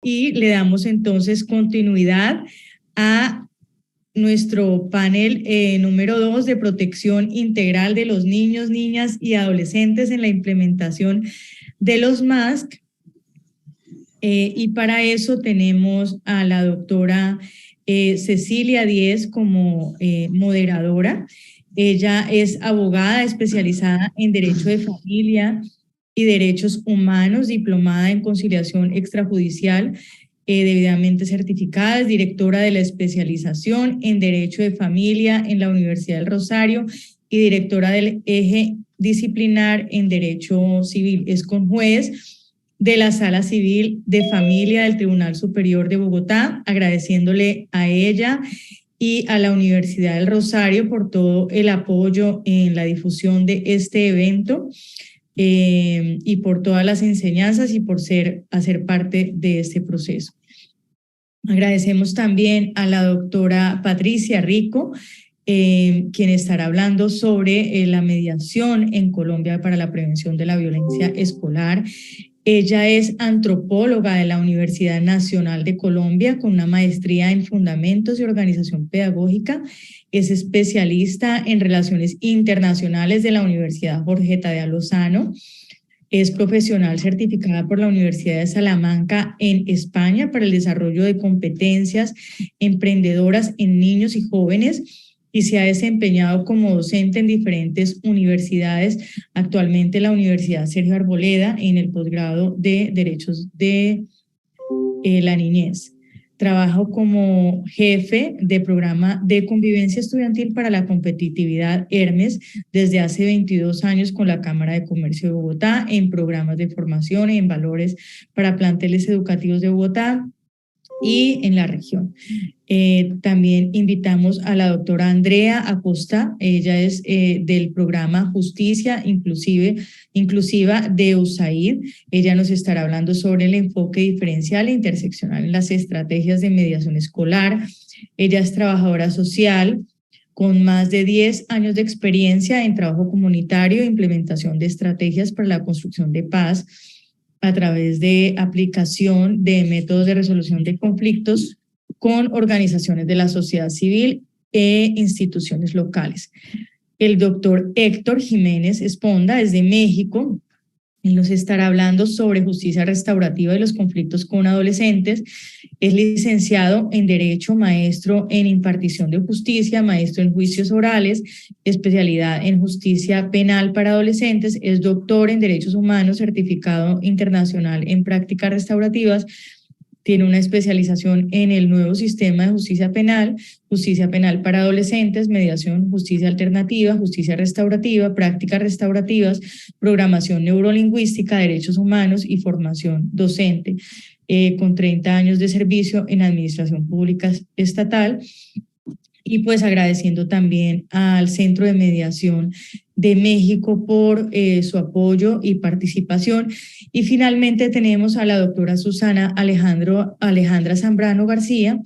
Y le damos entonces continuidad a nuestro panel número 2 de protección integral de los niños, niñas y adolescentes en la implementación de los MASC. Y para eso tenemos a la doctora Cecilia Díez como moderadora. Ella es abogada especializada en Derecho de Familia y Derechos Humanos, diplomada en Conciliación Extrajudicial, debidamente certificada, es directora de la especialización en Derecho de Familia en la Universidad del Rosario y directora del eje disciplinar en Derecho Civil. Es conjuez de la Sala Civil de Familia del Tribunal Superior de Bogotá, agradeciéndole a ella y a la Universidad del Rosario por todo el apoyo en la difusión de este evento y por todas las enseñanzas y por hacer parte de este proceso. Agradecemos también a la doctora Patricia Rico, quien estará hablando sobre la mediación en Colombia para la prevención de la violencia escolar. Ella es antropóloga de la Universidad Nacional de Colombia con una maestría en Fundamentos y Organización Pedagógica. Es especialista en Relaciones Internacionales de la Universidad Jorge Tadeo Lozano. Es profesional certificada por la Universidad de Salamanca en España para el desarrollo de competencias emprendedoras en niños y jóvenes y se ha desempeñado como docente en diferentes universidades, actualmente la Universidad Sergio Arboleda en el posgrado de Derechos de la Niñez. Trabajo como jefe de programa de convivencia estudiantil para la competitividad Hermes desde hace 22 años con la Cámara de Comercio de Bogotá en programas de formación y en valores para planteles educativos de Bogotá y en la región. También invitamos a la doctora Andrea Acosta, ella es del programa Justicia Inclusiva de USAID. Ella nos estará hablando sobre el enfoque diferencial e interseccional en las estrategias de mediación escolar. Ella es trabajadora social con más de 10 años de experiencia en trabajo comunitario e implementación de estrategias para la construcción de paz a través de aplicación de métodos de resolución de conflictos con organizaciones de la sociedad civil e instituciones locales. El doctor Héctor Jiménez Esponda es de México. Él nos estará hablando sobre justicia restaurativa y los conflictos con adolescentes. Es licenciado en Derecho, maestro en impartición de justicia, maestro en juicios orales, especialidad en justicia penal para adolescentes. Es doctor en Derechos Humanos, certificado internacional en prácticas restaurativas. Tiene una especialización en el nuevo sistema de justicia penal para adolescentes, mediación, justicia alternativa, justicia restaurativa, prácticas restaurativas, programación neurolingüística, derechos humanos y formación docente, con 30 años de servicio en administración pública estatal. Y pues agradeciendo también al Centro de Mediación de México por su apoyo y participación. Y finalmente tenemos a la doctora Susana Alejandra Zambrano García,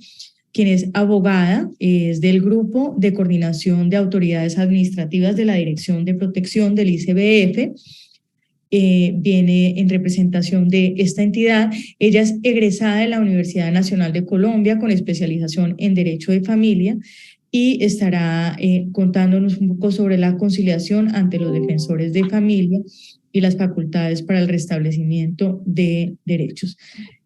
quien es abogada, es del Grupo de Coordinación de Autoridades Administrativas de la Dirección de Protección del ICBF. Viene en representación de esta entidad. Ella es egresada de la Universidad Nacional de Colombia con especialización en Derecho de Familia y estará contándonos un poco sobre la conciliación ante los defensores de familia y las facultades para el restablecimiento de derechos.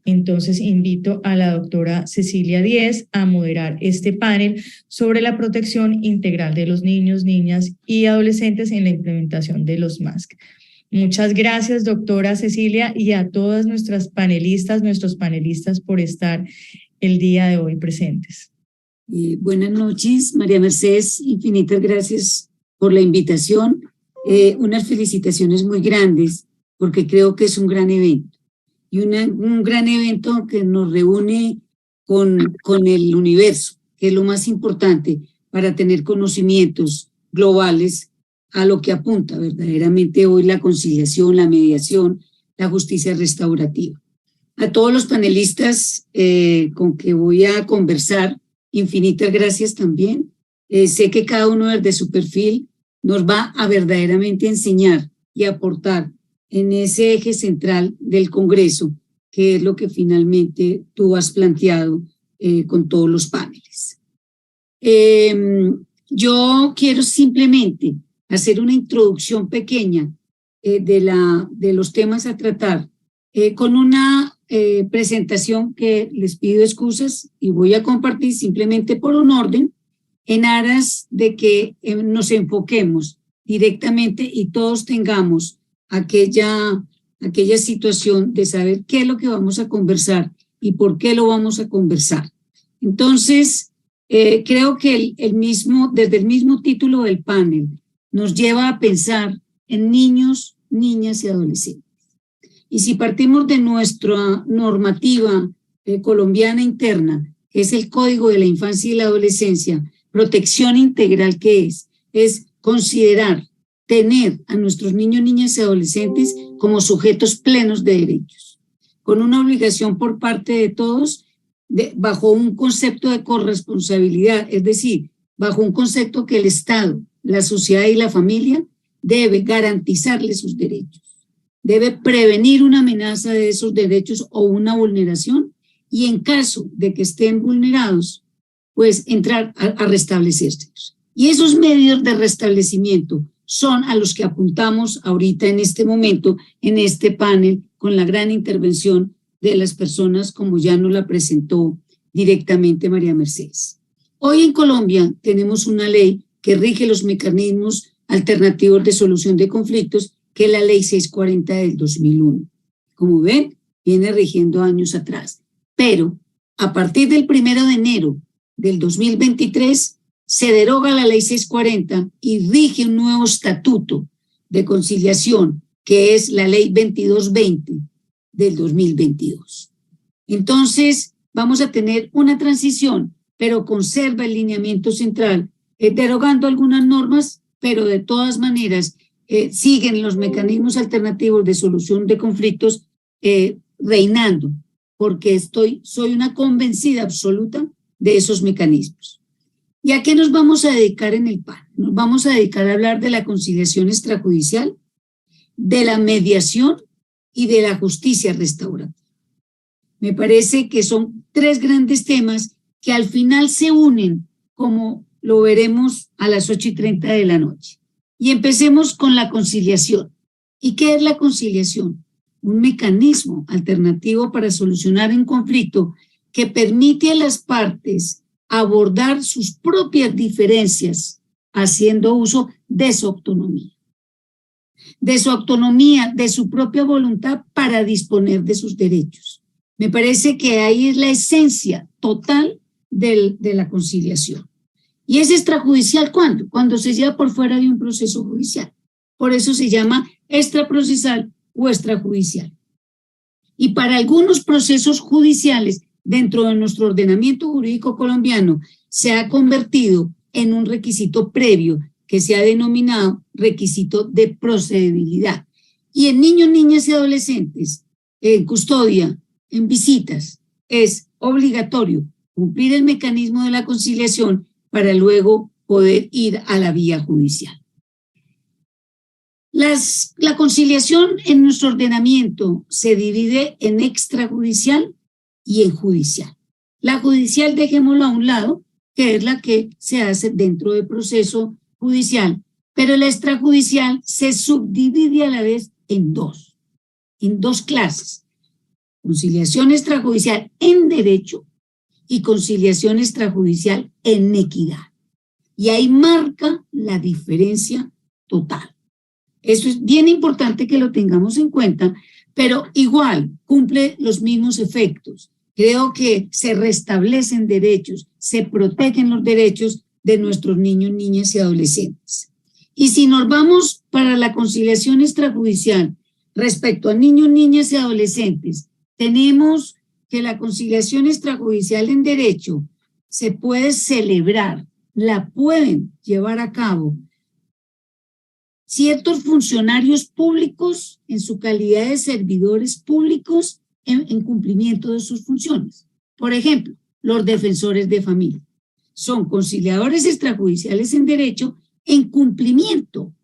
Entonces invito a la doctora Cecilia Díez a moderar este panel sobre la protección integral de los niños, niñas y adolescentes en la implementación de los MASC. Muchas gracias, doctora Cecilia, y a todas nuestros panelistas por estar el día de hoy presentes. Buenas noches, María Mercedes, infinitas gracias por la invitación. Unas felicitaciones muy grandes, porque creo que es un gran evento. Y un gran evento que nos reúne con el universo, que es lo más importante para tener conocimientos globales a lo que apunta verdaderamente hoy la conciliación, la mediación, la justicia restaurativa. A todos los panelistas con que voy a conversar, infinitas gracias también. Sé que cada uno desde su perfil nos va a verdaderamente enseñar y aportar en ese eje central del Congreso, que es lo que finalmente tú has planteado con todos los paneles. Yo quiero simplemente hacer una introducción pequeña de los temas a tratar con una presentación que les pido excusas y voy a compartir simplemente por un orden en aras de que nos enfoquemos directamente y todos tengamos aquella situación de saber qué es lo que vamos a conversar y por qué lo vamos a conversar. Entonces, creo que desde el mismo título del panel nos lleva a pensar en niños, niñas y adolescentes. Y si partimos de nuestra normativa colombiana interna, que es el Código de la Infancia y la Adolescencia, protección integral que es considerar, tener a nuestros niños, niñas y adolescentes como sujetos plenos de derechos, con una obligación por parte de todos, bajo un concepto de corresponsabilidad, es decir, bajo un concepto que el Estado, la sociedad y la familia debe garantizarles sus derechos, debe prevenir una amenaza de esos derechos o una vulneración y en caso de que estén vulnerados, pues entrar a restablecerlos. Y esos medios de restablecimiento son a los que apuntamos ahorita en este momento, en este panel, con la gran intervención de las personas como ya nos la presentó directamente María Mercedes. Hoy en Colombia tenemos una ley que rige los mecanismos alternativos de solución de conflictos, que es la Ley 640 del 2001. Como ven, viene rigiendo años atrás. Pero a partir del 1 de enero del 2023 se deroga la Ley 640 y rige un nuevo estatuto de conciliación, que es la Ley 2220 del 2022. Entonces, vamos a tener una transición, pero conserva el lineamiento central, derogando algunas normas, pero de todas maneras siguen los mecanismos alternativos de solución de conflictos reinando, porque soy una convencida absoluta de esos mecanismos. ¿Y a qué nos vamos a dedicar en el panel? Nos vamos a dedicar a hablar de la conciliación extrajudicial, de la mediación y de la justicia restaurativa. Me parece que son tres grandes temas que al final se unen, como lo veremos a las 8:30 de la noche. Y empecemos con la conciliación. ¿Y qué es la conciliación? Un mecanismo alternativo para solucionar un conflicto que permite a las partes abordar sus propias diferencias haciendo uso de su autonomía, de su propia voluntad para disponer de sus derechos. Me parece que ahí es la esencia total de la conciliación. ¿Y es extrajudicial cuándo? Cuando se lleva por fuera de un proceso judicial. Por eso se llama extraprocesal o extrajudicial. Y para algunos procesos judiciales dentro de nuestro ordenamiento jurídico colombiano se ha convertido en un requisito previo que se ha denominado requisito de procedibilidad. Y en niños, niñas y adolescentes, en custodia, en visitas, es obligatorio cumplir el mecanismo de la conciliación para luego poder ir a la vía judicial. La conciliación en nuestro ordenamiento se divide en extrajudicial y en judicial. La judicial dejémoslo a un lado, que es la que se hace dentro del proceso judicial, pero la extrajudicial se subdivide a la vez en dos clases: conciliación extrajudicial en derecho y conciliación extrajudicial en equidad. Y ahí marca la diferencia total. Eso es bien importante que lo tengamos en cuenta, pero igual cumple los mismos efectos. Creo que se restablecen derechos, se protegen los derechos de nuestros niños, niñas y adolescentes. Y si nos vamos para la conciliación extrajudicial respecto a niños, niñas y adolescentes, tenemos que la conciliación extrajudicial en derecho se puede celebrar, la pueden llevar a cabo ciertos funcionarios públicos en su calidad de servidores públicos en cumplimiento de sus funciones. Por ejemplo, los defensores de familia son conciliadores extrajudiciales en derecho en cumplimiento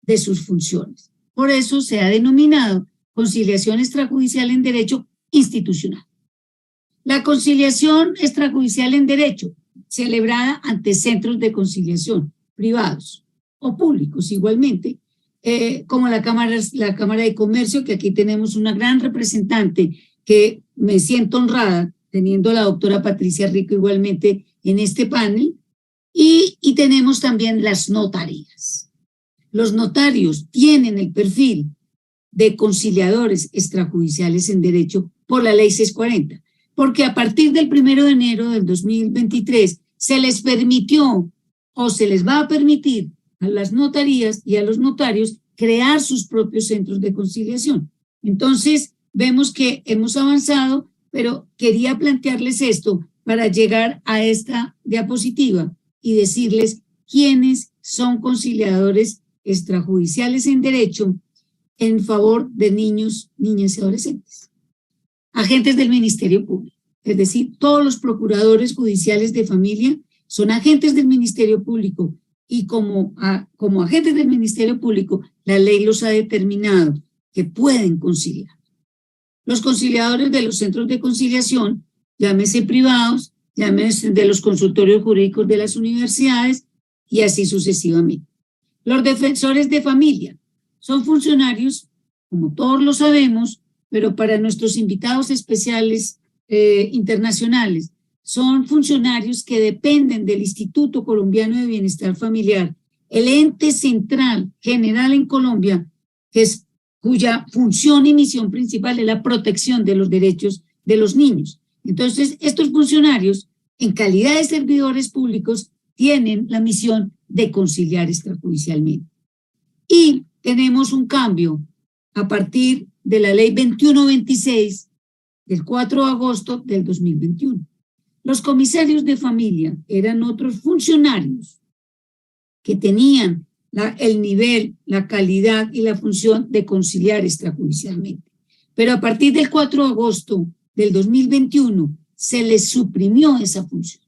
de sus funciones. Por eso se ha denominado conciliación extrajudicial en derecho institucional. La conciliación extrajudicial en derecho, celebrada ante centros de conciliación privados o públicos igualmente, como la Cámara de Comercio, que aquí tenemos una gran representante que me siento honrada, teniendo a la doctora Patricia Rico igualmente en este panel, y tenemos también las notarías. Los notarios tienen el perfil de conciliadores extrajudiciales en derecho por la ley 640, porque a partir del 1 de enero del 2023 se les permitió o se les va a permitir a las notarías y a los notarios crear sus propios centros de conciliación. Entonces, vemos que hemos avanzado, pero quería plantearles esto para llegar a esta diapositiva y decirles quiénes son conciliadores extrajudiciales en derecho en favor de niños, niñas y adolescentes. Agentes del Ministerio Público, es decir, todos los procuradores judiciales de familia son agentes del Ministerio Público y como agentes del Ministerio Público, la ley los ha determinado que pueden conciliar. Los conciliadores de los centros de conciliación, llámese privados, llámese de los consultorios jurídicos de las universidades y así sucesivamente. Los defensores de familia son funcionarios, como todos lo sabemos, pero para nuestros invitados especiales internacionales, son funcionarios que dependen del Instituto Colombiano de Bienestar Familiar, el ente central general en Colombia, cuya función y misión principal es la protección de los derechos de los niños. Entonces, estos funcionarios, en calidad de servidores públicos, tienen la misión de conciliar extrajudicialmente. Y tenemos un cambio a partir de la ley 2126 del 4 de agosto del 2021. Los comisarios de familia eran otros funcionarios que tenían el nivel, la calidad y la función de conciliar extrajudicialmente. Pero a partir del 4 de agosto del 2021 se les suprimió esa función.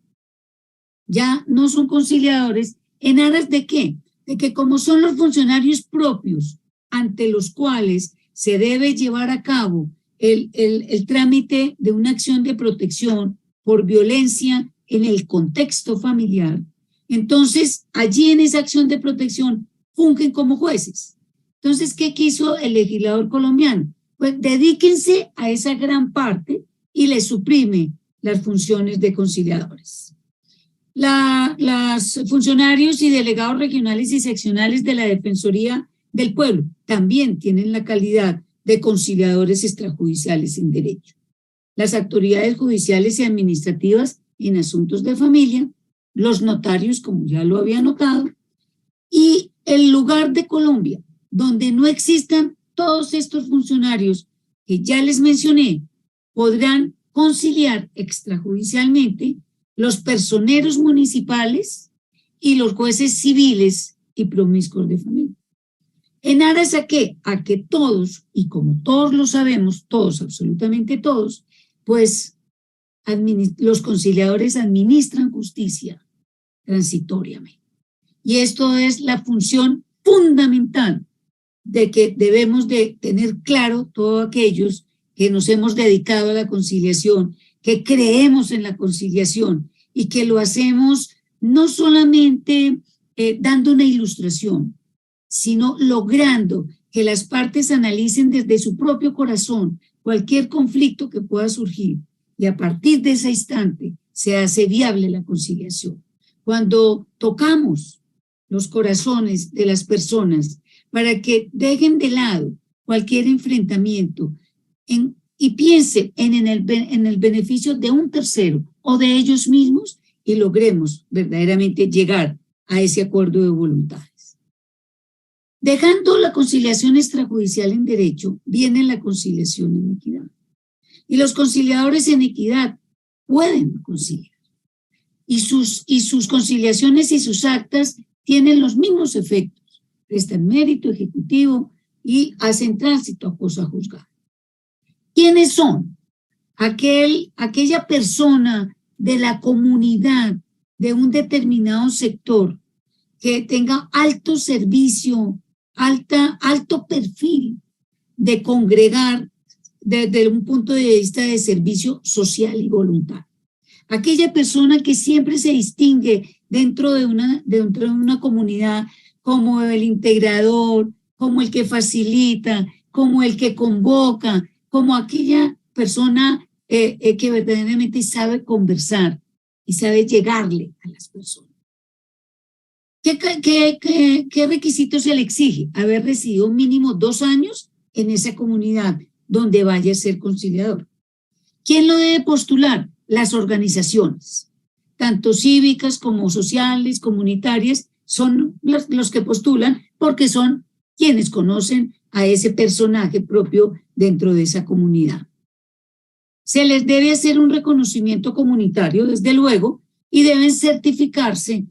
Ya no son conciliadores en aras de ¿qué? De que como son los funcionarios propios ante los cuales se debe llevar a cabo el trámite de una acción de protección por violencia en el contexto familiar, entonces allí en esa acción de protección fungen como jueces. Entonces, ¿qué quiso el legislador colombiano? Pues dedíquense a esa gran parte y le suprime las funciones de conciliadores. Los funcionarios y delegados regionales y seccionales de la Defensoría del Pueblo también tienen la calidad de conciliadores extrajudiciales en derecho. Las autoridades judiciales y administrativas en asuntos de familia, los notarios, como ya lo había notado, y el lugar de Colombia donde no existan todos estos funcionarios que ya les mencioné, podrán conciliar extrajudicialmente los personeros municipales y los jueces civiles y promiscuos de familia. ¿En aras a qué? A que todos, y como todos lo sabemos, todos, absolutamente todos, pues los conciliadores administran justicia transitoriamente. Y esto es la función fundamental de que debemos de tener claro todos aquellos que nos hemos dedicado a la conciliación, que creemos en la conciliación y que lo hacemos no solamente dando una ilustración, sino logrando que las partes analicen desde su propio corazón cualquier conflicto que pueda surgir y a partir de ese instante se hace viable la conciliación. Cuando tocamos los corazones de las personas para que dejen de lado cualquier enfrentamiento y piensen en el beneficio de un tercero o de ellos mismos y logremos verdaderamente llegar a ese acuerdo de voluntades. Dejando la conciliación extrajudicial en derecho, viene la conciliación en equidad. Y los conciliadores en equidad pueden conciliar. Y sus conciliaciones y sus actas tienen los mismos efectos. Prestan mérito ejecutivo y hacen tránsito a cosa juzgada. ¿Quiénes son? Aquella persona de la comunidad de un determinado sector que tenga alto servicio, alto perfil de congregar desde un punto de vista de servicio social y voluntario. Aquella persona que siempre se distingue dentro de una comunidad como el integrador, como el que facilita, como el que convoca, como aquella persona que verdaderamente sabe conversar y sabe llegarle a las personas. ¿Qué requisitos se le exige? Haber residido mínimo 2 años en esa comunidad donde vaya a ser conciliador. ¿Quién lo debe postular? Las organizaciones, tanto cívicas como sociales, comunitarias, son los que postulan porque son quienes conocen a ese personaje propio dentro de esa comunidad. Se les debe hacer un reconocimiento comunitario, desde luego, y deben certificarse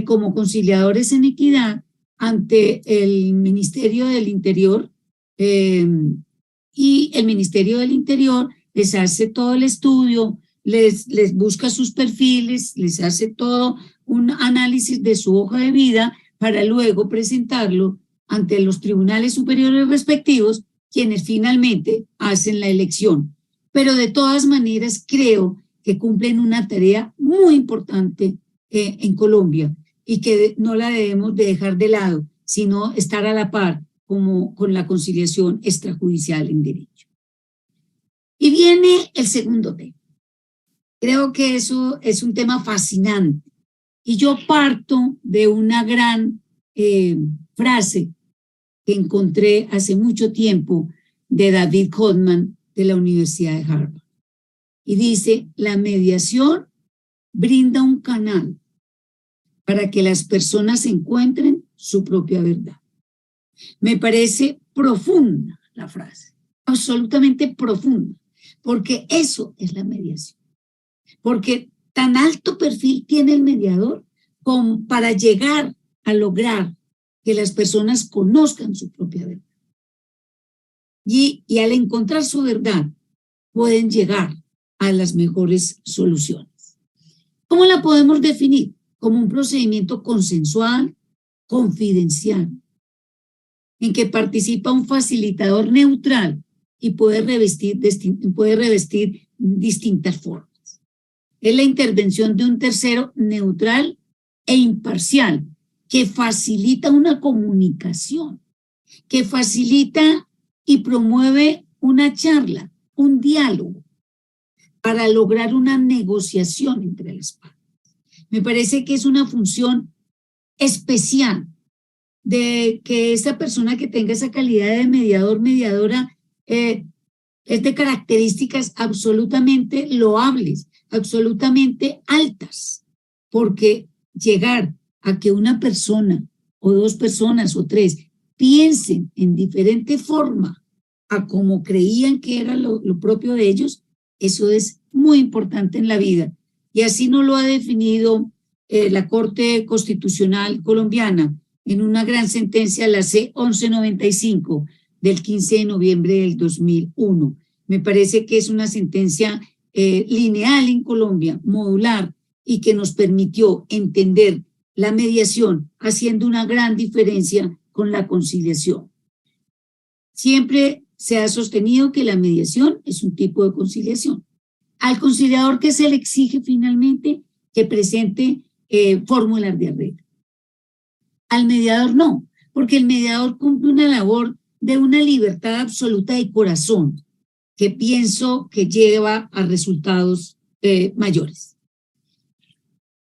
como conciliadores en equidad ante el Ministerio del Interior, y el Ministerio del Interior les hace todo el estudio, les busca sus perfiles, les hace todo un análisis de su hoja de vida para luego presentarlo ante los tribunales superiores respectivos, quienes finalmente hacen la elección. Pero de todas maneras creo que cumplen una tarea muy importante en Colombia y que no la debemos de dejar de lado, sino estar a la par como con la conciliación extrajudicial en derecho. Y viene el segundo tema. Creo que eso es un tema fascinante y yo parto de una gran frase que encontré hace mucho tiempo de David Hoffman de la Universidad de Harvard. Y dice, la mediación brinda un canal para que las personas encuentren su propia verdad. Me parece profunda la frase, absolutamente profunda, porque eso es la mediación. Porque tan alto perfil tiene el mediador como para llegar a lograr que las personas conozcan su propia verdad. Y al encontrar su verdad, pueden llegar a las mejores soluciones. ¿Cómo la podemos definir? Como un procedimiento consensual, confidencial, en que participa un facilitador neutral y puede revestir distintas formas. Es la intervención de un tercero neutral e imparcial que facilita una comunicación, que facilita y promueve una charla, un diálogo, para lograr una negociación entre las partes. Me parece que es una función especial de que esa persona que tenga esa calidad de mediador, mediadora, es de características absolutamente loables, absolutamente altas, porque llegar a que una persona o 2 personas o 3 piensen en diferente forma a como creían que era lo propio de ellos, eso es muy importante en la vida. Y así nos lo ha definido la Corte Constitucional colombiana en una gran sentencia, la C-1195 del 15 de noviembre del 2001. Me parece que es una sentencia lineal en Colombia, modular, y que nos permitió entender la mediación haciendo una gran diferencia con la conciliación. Siempre se ha sostenido que la mediación es un tipo de conciliación. Al conciliador, ¿qué se le exige finalmente? Que presente fórmulas de arreglo. Al mediador no, porque el mediador cumple una labor de una libertad absoluta de corazón, que pienso que lleva a resultados mayores.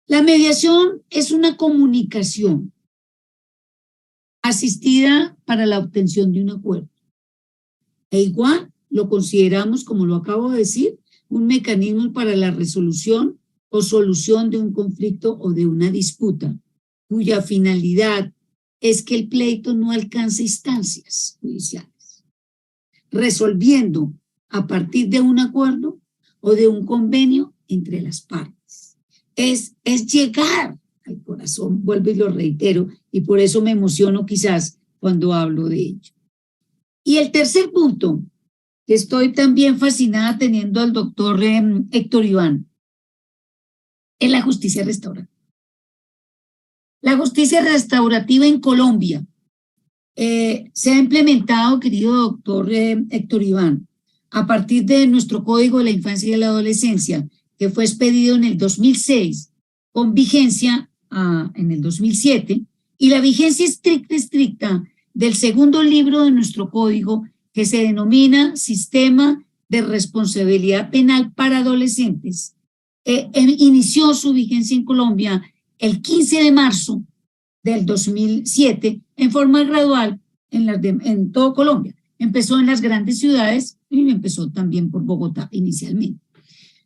La mediación es una comunicación asistida para la obtención de un acuerdo. E igual lo consideramos, como lo acabo de decir, un mecanismo para la resolución o solución de un conflicto o de una disputa, cuya finalidad es que el pleito no alcance instancias judiciales, resolviendo a partir de un acuerdo o de un convenio entre las partes. Es llegar al corazón, vuelvo y lo reitero, y por eso me emociono quizás cuando hablo de ello. Y el tercer punto, que estoy también fascinada teniendo al doctor Héctor Iván, es la justicia restaurativa. La justicia restaurativa en Colombia se ha implementado, querido doctor Héctor Iván, a partir de nuestro Código de la Infancia y de la Adolescencia, que fue expedido en el 2006, con vigencia en el 2007, y la vigencia estricta del segundo libro de nuestro código, que se denomina Sistema de Responsabilidad Penal para Adolescentes, inició su vigencia en Colombia el 15 de marzo del 2007 en forma gradual en todo Colombia. Empezó en las grandes ciudades y empezó también por Bogotá inicialmente.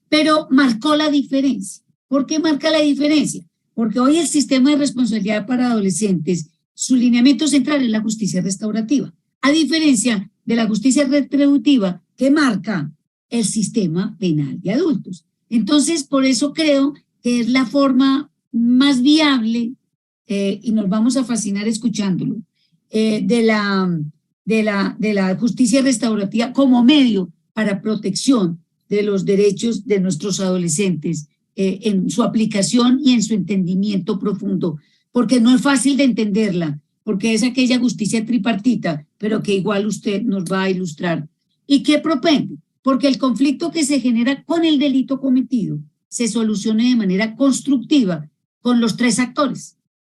Pero marcó la diferencia. ¿Por qué marca la diferencia? Porque hoy el sistema de responsabilidad para adolescentes, su lineamiento central es la justicia restaurativa, a diferencia de la justicia retributiva que marca el sistema penal de adultos. Entonces, por eso creo que es la forma más viable, y nos vamos a fascinar escuchándolo, de la justicia restaurativa como medio para protección de los derechos de nuestros adolescentes, en su aplicación y en su entendimiento profundo, porque no es fácil de entenderla, porque es aquella justicia tripartita, pero que igual usted nos va a ilustrar. ¿Y qué propende? Porque el conflicto que se genera con el delito cometido se solucione de manera constructiva con los tres actores,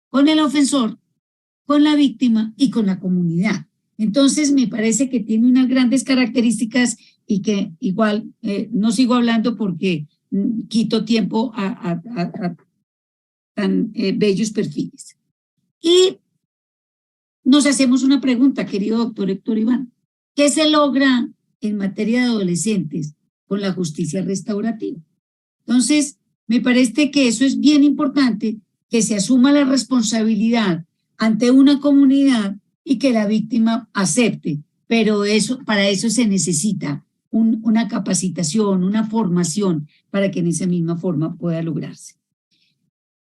con el ofensor, con la víctima y con la comunidad. Entonces, me parece que tiene unas grandes características y que igual no sigo hablando porque quito tiempo a tan bellos perfiles. Y nos hacemos una pregunta, querido doctor Héctor Iván. ¿Qué se logra en materia de adolescentes con la justicia restaurativa? Entonces, me parece que eso es bien importante, que se asuma la responsabilidad ante una comunidad y que la víctima acepte, pero para eso se necesita una capacitación, una formación para que en esa misma forma pueda lograrse.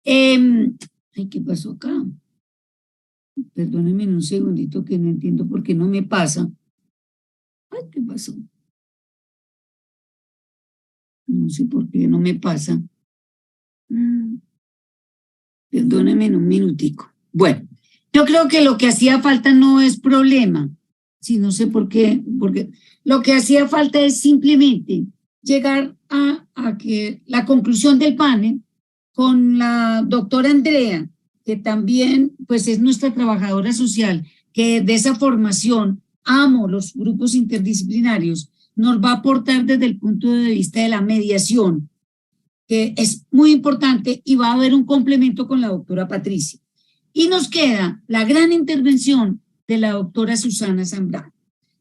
Ay, ¿qué pasó acá? Perdónenme un segundito que no entiendo por qué no me pasa. Ay, ¿qué pasó? No sé por qué no me pasa. Perdónenme un minutico. Bueno, yo creo que lo que hacía falta no es problema. Sí, no sé por qué, porque lo que hacía falta es simplemente llegar a que la conclusión del panel con la doctora Andrea, que también pues es nuestra trabajadora social, que de esa formación amo los grupos interdisciplinarios, nos va a aportar desde el punto de vista de la mediación, que es muy importante, y va a haber un complemento con la doctora Patricia. Y nos queda la gran intervención de la doctora Susana Zambrano.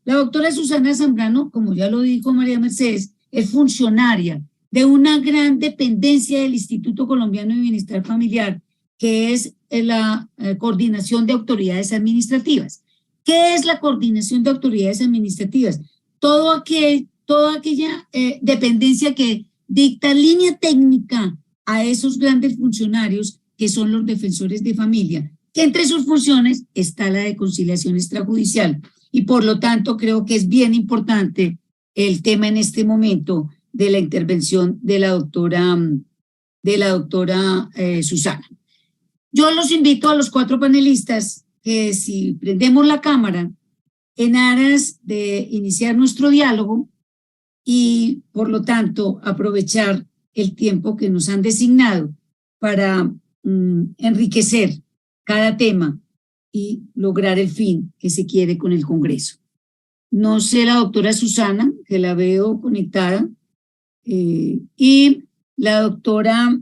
La doctora Susana Zambrano, como ya lo dijo María Mercedes, es funcionaria de una gran dependencia del Instituto Colombiano de Bienestar Familiar, que es la coordinación de autoridades administrativas. ¿Qué es la coordinación de autoridades administrativas? Toda aquella dependencia que dicta línea técnica a esos grandes funcionarios que son los defensores de familia, que entre sus funciones está la de conciliación extrajudicial. Y por lo tanto creo que es bien importante el tema en este momento de la intervención de la doctora Susana. Yo los invito a los 4 panelistas que si prendemos la cámara en aras de iniciar nuestro diálogo y por lo tanto aprovechar el tiempo que nos han designado para enriquecer cada tema y lograr el fin que se quiere con el Congreso. No sé, la doctora Susana, que la veo conectada, y la doctora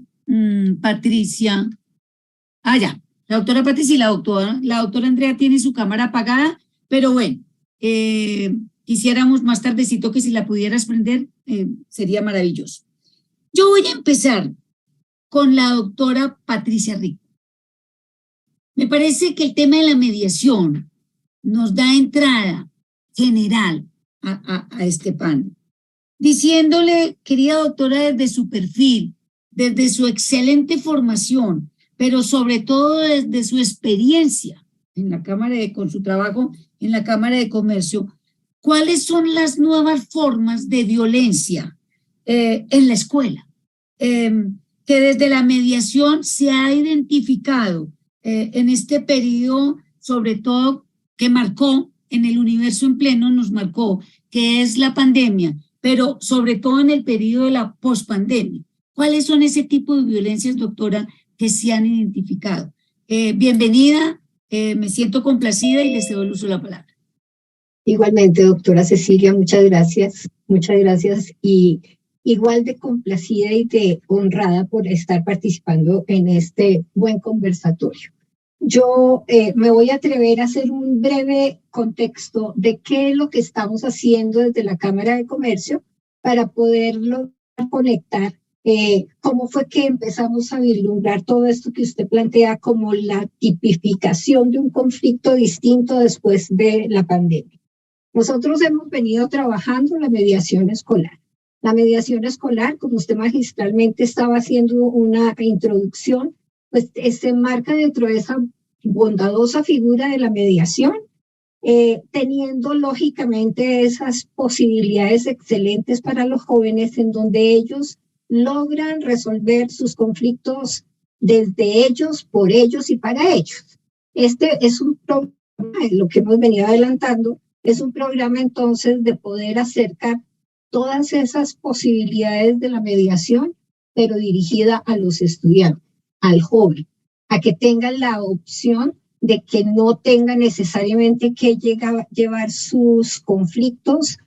Patricia, ya, la doctora Patricia y la doctora Andrea tiene su cámara apagada, pero bueno, quisiéramos más tardecito que si la pudieras prender, sería maravilloso. Yo voy a empezar con la doctora Patricia Rico. Me parece que el tema de la mediación nos da entrada general a este panel, diciéndole, querida doctora, desde su perfil, desde su excelente formación, pero sobre todo desde su experiencia en la con su trabajo en la Cámara de Comercio, ¿cuáles son las nuevas formas de violencia en la escuela? Que desde la mediación se ha identificado en este periodo, sobre todo que marcó en el universo en pleno nos marcó, que es la pandemia, pero sobre todo en el periodo de la pospandemia. ¿Cuáles son ese tipo de violencias, doctora, que se han identificado? Bienvenida, me siento complacida y les cedo el uso de la palabra. Igualmente, doctora Cecilia, muchas gracias y igual de complacida y de honrada por estar participando en este buen conversatorio. Yo me voy a atrever a hacer un breve contexto de qué es lo que estamos haciendo desde la Cámara de Comercio para poderlo conectar. ¿Cómo fue que empezamos a vislumbrar todo esto que usted plantea como la tipificación de un conflicto distinto después de la pandemia? Nosotros hemos venido trabajando la mediación escolar. La mediación escolar, como usted magistralmente estaba haciendo una introducción, pues se enmarca dentro de esa bondadosa figura de la mediación, teniendo lógicamente esas posibilidades excelentes para los jóvenes en donde ellos logran resolver sus conflictos desde ellos, por ellos y para ellos. Este es un programa, lo que hemos venido adelantando, es un programa entonces de poder acercar todas esas posibilidades de la mediación, pero dirigida a los estudiantes, al joven, a que tengan la opción de que no tengan necesariamente que llevar sus conflictos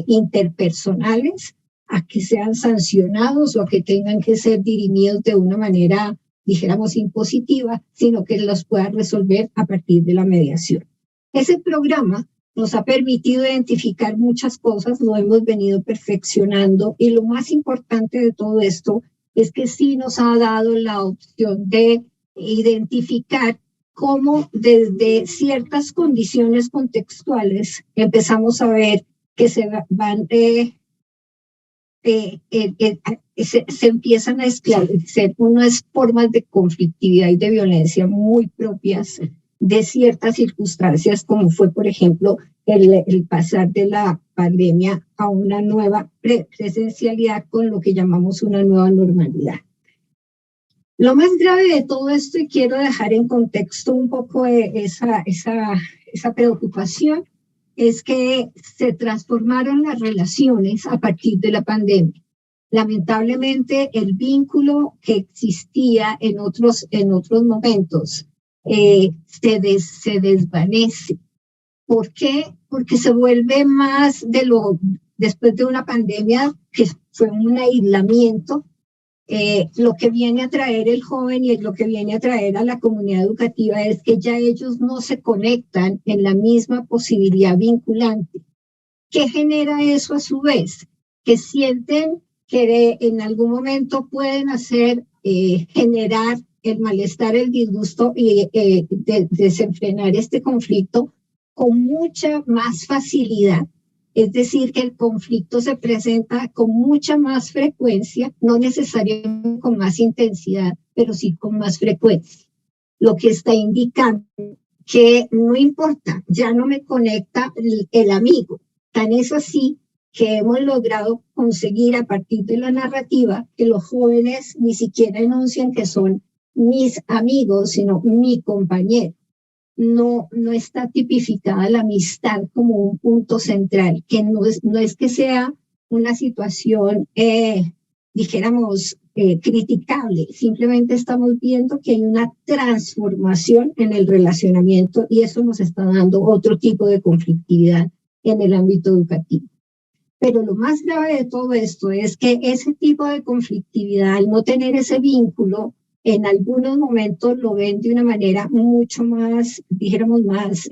interpersonales a que sean sancionados o a que tengan que ser dirimidos de una manera, dijéramos, impositiva, sino que los puedan resolver a partir de la mediación. Ese programa nos ha permitido identificar muchas cosas, lo hemos venido perfeccionando y lo más importante de todo esto es que sí nos ha dado la opción de identificar cómo desde ciertas condiciones contextuales empezamos a ver que se empiezan a esclarecer unas formas de conflictividad y de violencia muy propias de ciertas circunstancias, como fue, por ejemplo, el pasar de la pandemia a una nueva presencialidad con lo que llamamos una nueva normalidad. Lo más grave de todo esto, y quiero dejar en contexto un poco esa preocupación, es que se transformaron las relaciones a partir de la pandemia. Lamentablemente, el vínculo que existía en otros momentos se desvanece. ¿Por qué? Porque se vuelve más después de una pandemia que fue un aislamiento, lo que viene a traer el joven y lo que viene a traer a la comunidad educativa es que ya ellos no se conectan en la misma posibilidad vinculante. ¿Qué genera eso a su vez? Que sienten que en algún momento pueden generar el malestar, el disgusto y desenfrenar este conflicto con mucha más facilidad. Es decir, que el conflicto se presenta con mucha más frecuencia, no necesariamente con más intensidad, pero sí con más frecuencia. Lo que está indicando que no importa, ya no me conecta el amigo. Tan es así que hemos logrado conseguir a partir de la narrativa que los jóvenes ni siquiera enuncian que son mis amigos, sino mi compañero. No está tipificada la amistad como un punto central, que no es que sea una situación, dijéramos, criticable. Simplemente estamos viendo que hay una transformación en el relacionamiento y eso nos está dando otro tipo de conflictividad en el ámbito educativo. Pero lo más grave de todo esto es que ese tipo de conflictividad, al no tener ese vínculo, en algunos momentos lo ven de una manera mucho más, dijéramos, más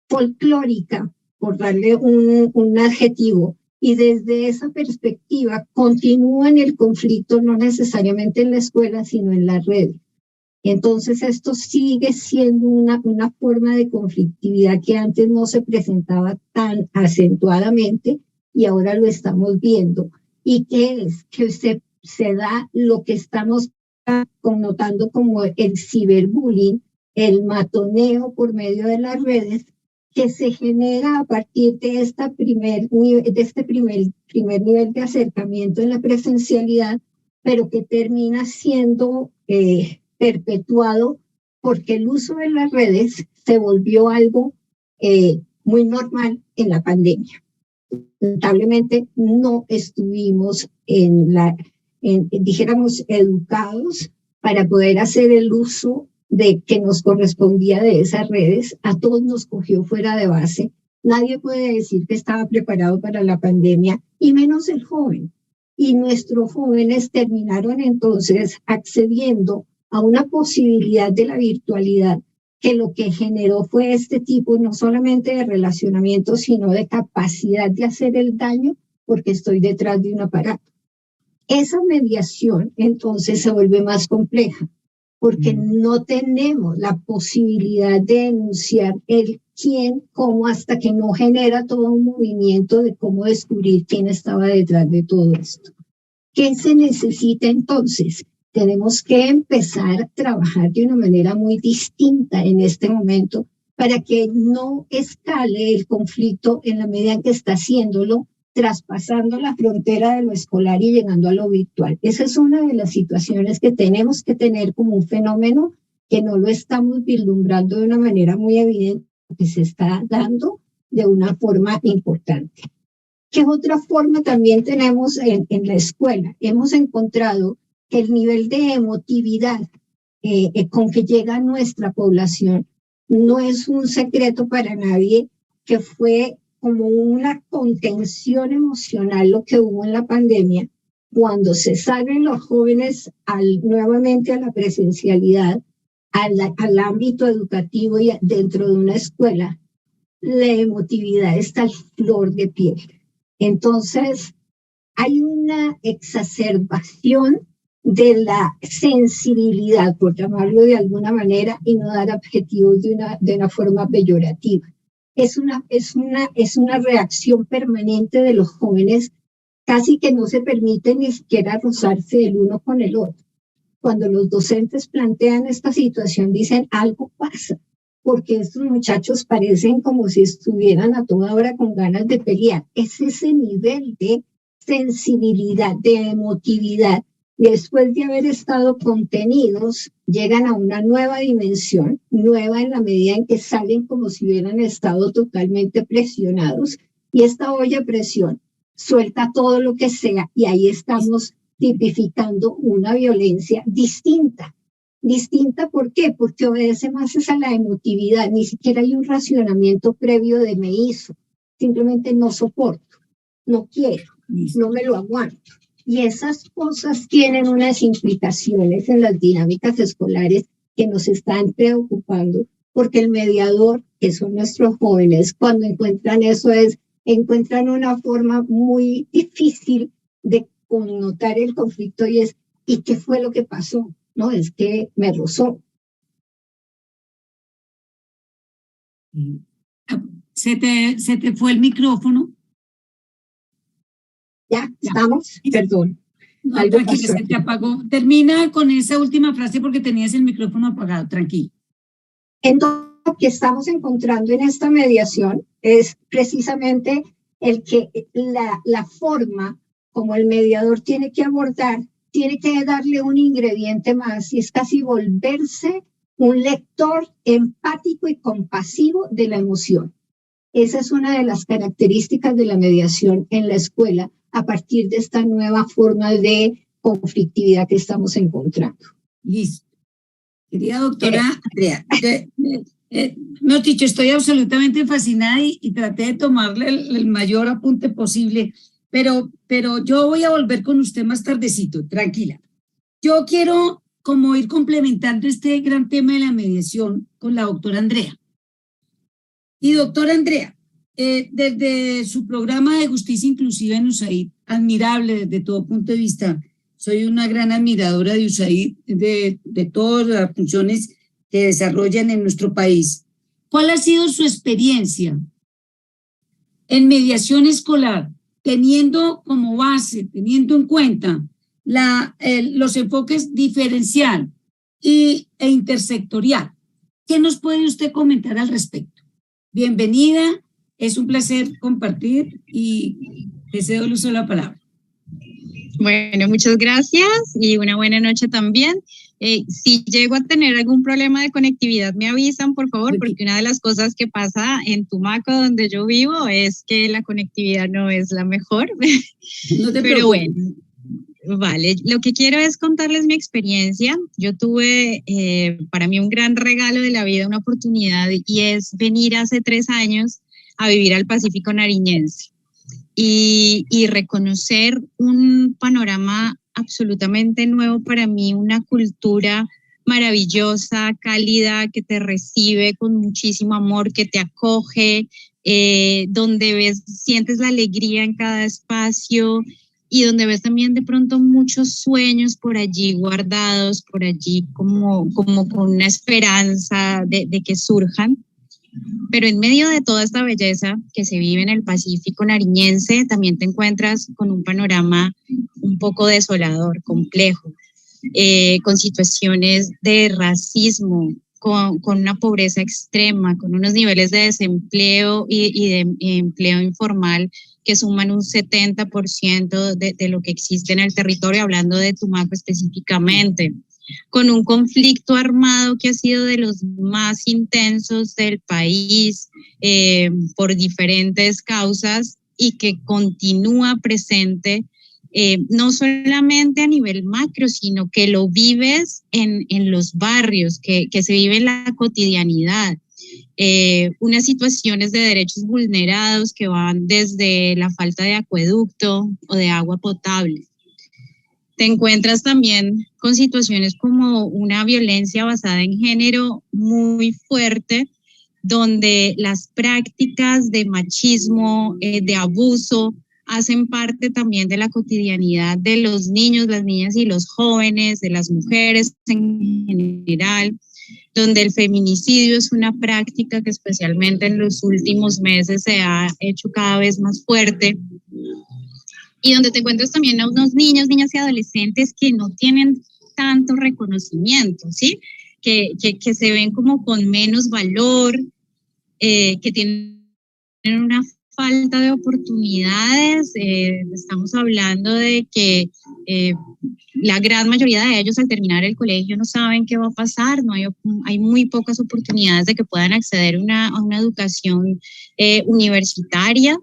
folclórica, por darle un adjetivo. Y desde esa perspectiva continúan el conflicto no necesariamente en la escuela, sino en la red. Entonces esto sigue siendo una forma de conflictividad que antes no se presentaba tan acentuadamente y ahora lo estamos viendo. ¿Y qué es? Que se da lo que estamos connotando como el ciberbullying, el matoneo por medio de las redes, que se genera a partir de este primer nivel de acercamiento en la presencialidad, pero que termina siendo perpetuado porque el uso de las redes se volvió algo muy normal en la pandemia. Lamentablemente no estuvimos dijéramos, educados para poder hacer el uso de que nos correspondía de esas redes. A todos nos cogió fuera de base. Nadie puede decir que estaba preparado para la pandemia, y menos el joven. Y nuestros jóvenes terminaron entonces accediendo a una posibilidad de la virtualidad que lo que generó fue este tipo no solamente de relacionamiento, sino de capacidad de hacer el daño porque estoy detrás de un aparato. Esa mediación entonces se vuelve más compleja porque no tenemos la posibilidad de denunciar el quién, cómo, hasta que no genera todo un movimiento de cómo descubrir quién estaba detrás de todo esto. ¿Qué se necesita entonces? Tenemos que empezar a trabajar de una manera muy distinta en este momento para que no escale el conflicto en la medida en que está haciéndolo, traspasando la frontera de lo escolar y llegando a lo virtual. Esa es una de las situaciones que tenemos que tener como un fenómeno que no lo estamos vislumbrando de una manera muy evidente, que se está dando de una forma importante. ¿Qué otra forma también tenemos en la escuela? Hemos encontrado que el nivel de emotividad con que llega nuestra población no es un secreto para nadie, que fue como una contención emocional lo que hubo en la pandemia. Cuando se salen los jóvenes nuevamente a la presencialidad, al ámbito educativo y dentro de una escuela, la emotividad está al flor de piel. Entonces, hay una exacerbación de la sensibilidad, por llamarlo de alguna manera, y no dar adjetivos de una forma peyorativa. Es una reacción permanente de los jóvenes, casi que no se permite ni siquiera rozarse el uno con el otro. Cuando los docentes plantean esta situación, dicen algo pasa, porque estos muchachos parecen como si estuvieran a toda hora con ganas de pelear. Es ese nivel de sensibilidad, de emotividad. Después de haber estado contenidos, llegan a una nueva dimensión, nueva en la medida en que salen como si hubieran estado totalmente presionados, y esta olla a presión suelta todo lo que sea, y ahí estamos tipificando una violencia distinta. Distinta, ¿por qué? Porque obedece más a la emotividad, ni siquiera hay un racionamiento previo de me hizo, simplemente no soporto, no quiero, no me lo aguanto. Y esas cosas tienen unas implicaciones en las dinámicas escolares que nos están preocupando, porque el mediador, que son nuestros jóvenes, cuando encuentran eso, encuentran una forma muy difícil de connotar el conflicto, y es, ¿y qué fue lo que pasó? No, es que me rozó. Se te fue el micrófono. Ya, ¿estamos? Perdón. No, tranquila, se te apagó. Termina con esa última frase porque tenías el micrófono apagado, tranquilo. Entonces, lo que estamos encontrando en esta mediación es precisamente el que la forma como el mediador tiene que abordar, tiene que darle un ingrediente más, y es casi volverse un lector empático y compasivo de la emoción. Esa es una de las características de la mediación en la escuela a partir de esta nueva forma de conflictividad que estamos encontrando. Listo. Querida doctora Andrea, me has dicho, estoy absolutamente fascinada y traté de tomarle el mayor apunte posible, pero yo voy a volver con usted más tardecito, tranquila. Yo quiero como ir complementando este gran tema de la mediación con la doctora Andrea. Y doctora Andrea, desde su programa de Justicia Inclusiva en USAID, admirable desde todo punto de vista, soy una gran admiradora de USAID, de todas las funciones que desarrollan en nuestro país. ¿Cuál ha sido su experiencia en mediación escolar, teniendo como base, teniendo en cuenta los enfoques diferencial e intersectorial? ¿Qué nos puede usted comentar al respecto? Bienvenida, es un placer compartir y te cedo el uso de la palabra. Bueno, muchas gracias y una buena noche también. Si llego a tener algún problema de conectividad, me avisan, por favor, porque una de las cosas que pasa en Tumaco, donde yo vivo, es que la conectividad no es la mejor. No te Pero preocupes. bueno, vale, lo que quiero es contarles mi experiencia. Yo tuve para mí un gran regalo de la vida, una oportunidad, y es venir hace 3 años a vivir al Pacífico Nariñense y reconocer un panorama absolutamente nuevo para mí, una cultura maravillosa, cálida, que te recibe con muchísimo amor, que te acoge, donde sientes la alegría en cada espacio y donde ves también de pronto muchos sueños por allí guardados, por allí como con una esperanza de que surjan. Pero en medio de toda esta belleza que se vive en el Pacífico Nariñense, también te encuentras con un panorama un poco desolador, complejo, con situaciones de racismo, con una pobreza extrema, con unos niveles de desempleo y de empleo informal que suman un 70% de lo que existe en el territorio, hablando de Tumaco específicamente, con un conflicto armado que ha sido de los más intensos del país por diferentes causas y que continúa presente, no solamente a nivel macro, sino que lo vives en los barrios, que se vive en la cotidianidad. Unas situaciones de derechos vulnerados que van desde la falta de acueducto o de agua potable. Te encuentras también con situaciones como una violencia basada en género muy fuerte, donde las prácticas de machismo, de abuso, hacen parte también de la cotidianidad de los niños, las niñas y los jóvenes, de las mujeres en general, donde el feminicidio es una práctica que especialmente en los últimos meses se ha hecho cada vez más fuerte, y donde te encuentras también a unos niños, niñas y adolescentes que no tienen tanto reconocimiento, ¿sí? Que se ven como con menos valor, que tienen una falta de oportunidades. Estamos hablando de que la gran mayoría de ellos al terminar el colegio no saben qué va a pasar, no hay muy pocas oportunidades de que puedan acceder a una educación universitaria.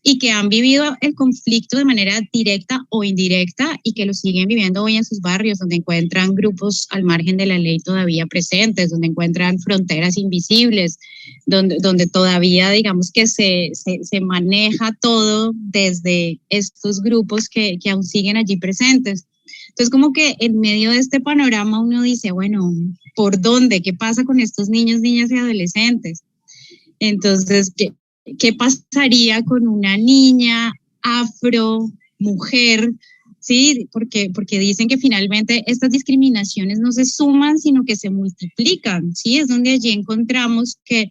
Y que han vivido el conflicto de manera directa o indirecta y que lo siguen viviendo hoy en sus barrios, donde encuentran grupos al margen de la ley todavía presentes, donde encuentran fronteras invisibles, donde todavía digamos que se maneja todo desde estos grupos que aún siguen allí presentes. Entonces como que en medio de este panorama uno dice, bueno, ¿por dónde? ¿Qué pasa con estos niños, niñas y adolescentes? Entonces, ¿qué pasaría con una niña afro, mujer? Sí, porque dicen que finalmente estas discriminaciones no se suman, sino que se multiplican, ¿sí? Es donde allí encontramos que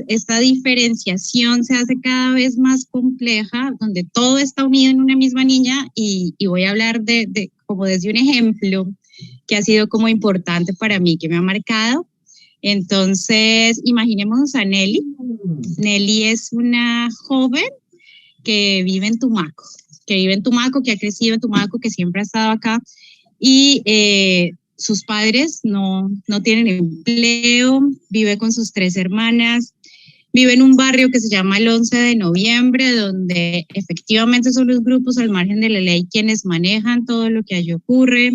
esta diferenciación se hace cada vez más compleja, donde todo está unido en una misma niña, y voy a hablar de como desde un ejemplo que ha sido como importante para mí, que me ha marcado. Entonces, imaginémonos a Nelly. Nelly es una joven que vive en Tumaco, que ha crecido en Tumaco, que siempre ha estado acá, y sus padres no tienen empleo, vive con sus 3 hermanas, vive en un barrio que se llama el 11 de noviembre, donde efectivamente son los grupos al margen de la ley quienes manejan todo lo que allí ocurre.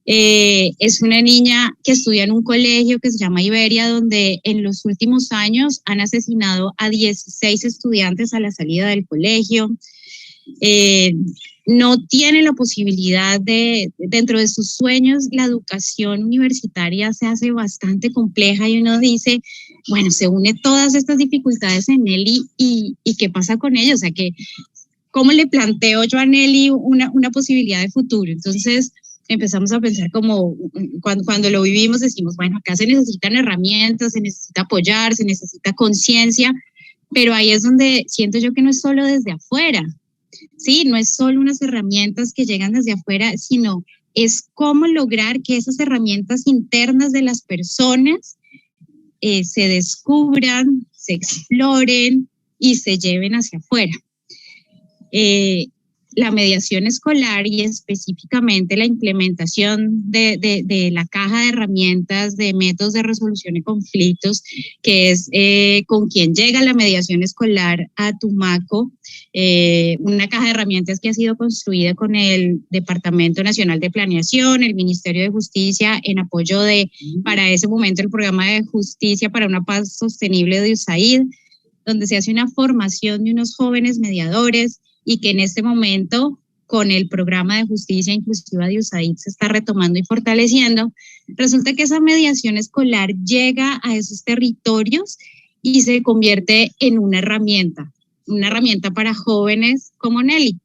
Es una niña que estudia en un colegio que se llama Iberia, donde en los últimos años han asesinado a 16 estudiantes a la salida del colegio. No tiene la posibilidad dentro de sus sueños, la educación universitaria se hace bastante compleja y uno dice, bueno, se une todas estas dificultades en Nelly y ¿qué pasa con ella? O sea, ¿cómo le planteo yo a Nelly una posibilidad de futuro? Entonces, empezamos a pensar como cuando lo vivimos decimos, bueno, acá se necesitan herramientas, se necesita apoyar, se necesita conciencia, pero ahí es donde siento yo que no es solo desde afuera, ¿sí? No es solo unas herramientas que llegan desde afuera, sino es cómo lograr que esas herramientas internas de las personas se descubran, se exploren y se lleven hacia afuera. la mediación escolar y específicamente la implementación de la caja de herramientas de métodos de resolución de conflictos, que es con quien llega la mediación escolar a Tumaco, una caja de herramientas que ha sido construida con el Departamento Nacional de Planeación, el Ministerio de Justicia, en apoyo para ese momento, el Programa de Justicia para una Paz Sostenible de USAID, donde se hace una formación de unos jóvenes mediadores y que en este momento, con el Programa de Justicia Inclusiva de USAID, se está retomando y fortaleciendo. Resulta que esa mediación escolar llega a esos territorios y se convierte en una herramienta para jóvenes como Nelly,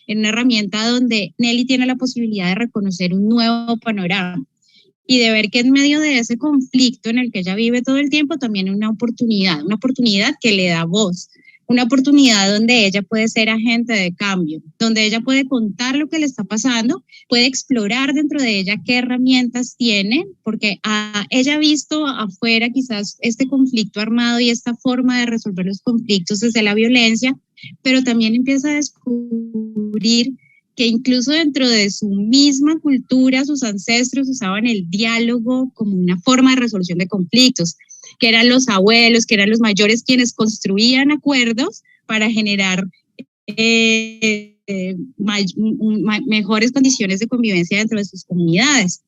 en una herramienta donde Nelly tiene la posibilidad de reconocer un nuevo panorama y de ver que en medio de ese conflicto en el que ella vive todo el tiempo, también una oportunidad que le da voz, una oportunidad donde ella puede ser agente de cambio, donde ella puede contar lo que le está pasando, puede explorar dentro de ella qué herramientas tiene, porque ella ha visto afuera quizás este conflicto armado y esta forma de resolver los conflictos desde la violencia, pero también empieza a descubrir que incluso dentro de su misma cultura, sus ancestros usaban el diálogo como una forma de resolución de conflictos, que eran los abuelos, que eran los mayores quienes construían acuerdos para generar mejores condiciones de convivencia dentro de sus comunidades.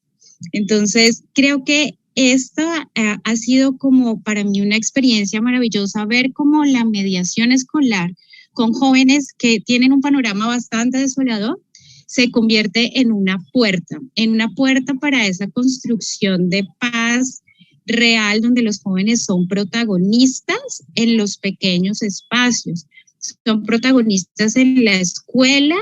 Entonces, creo que esta ha sido como para mí una experiencia maravillosa, ver cómo la mediación escolar con jóvenes que tienen un panorama bastante desolador, se convierte en una puerta para esa construcción de paz real, donde los jóvenes son protagonistas en los pequeños espacios, son protagonistas en la escuela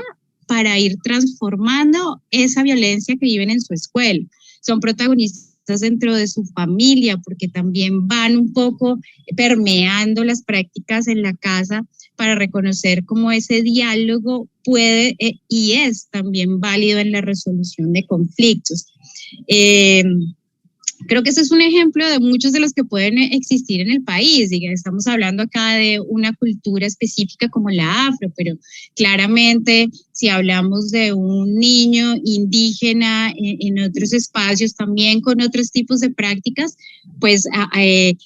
para ir transformando esa violencia que viven en su escuela, son protagonistas dentro de su familia, porque también van un poco permeando las prácticas en la casa para reconocer cómo ese diálogo puede y es también válido en la resolución de conflictos. Creo que ese es un ejemplo de muchos de los que pueden existir en el país. Estamos hablando acá de una cultura específica como la afro, pero claramente si hablamos de un niño indígena en otros espacios también con otros tipos de prácticas, pues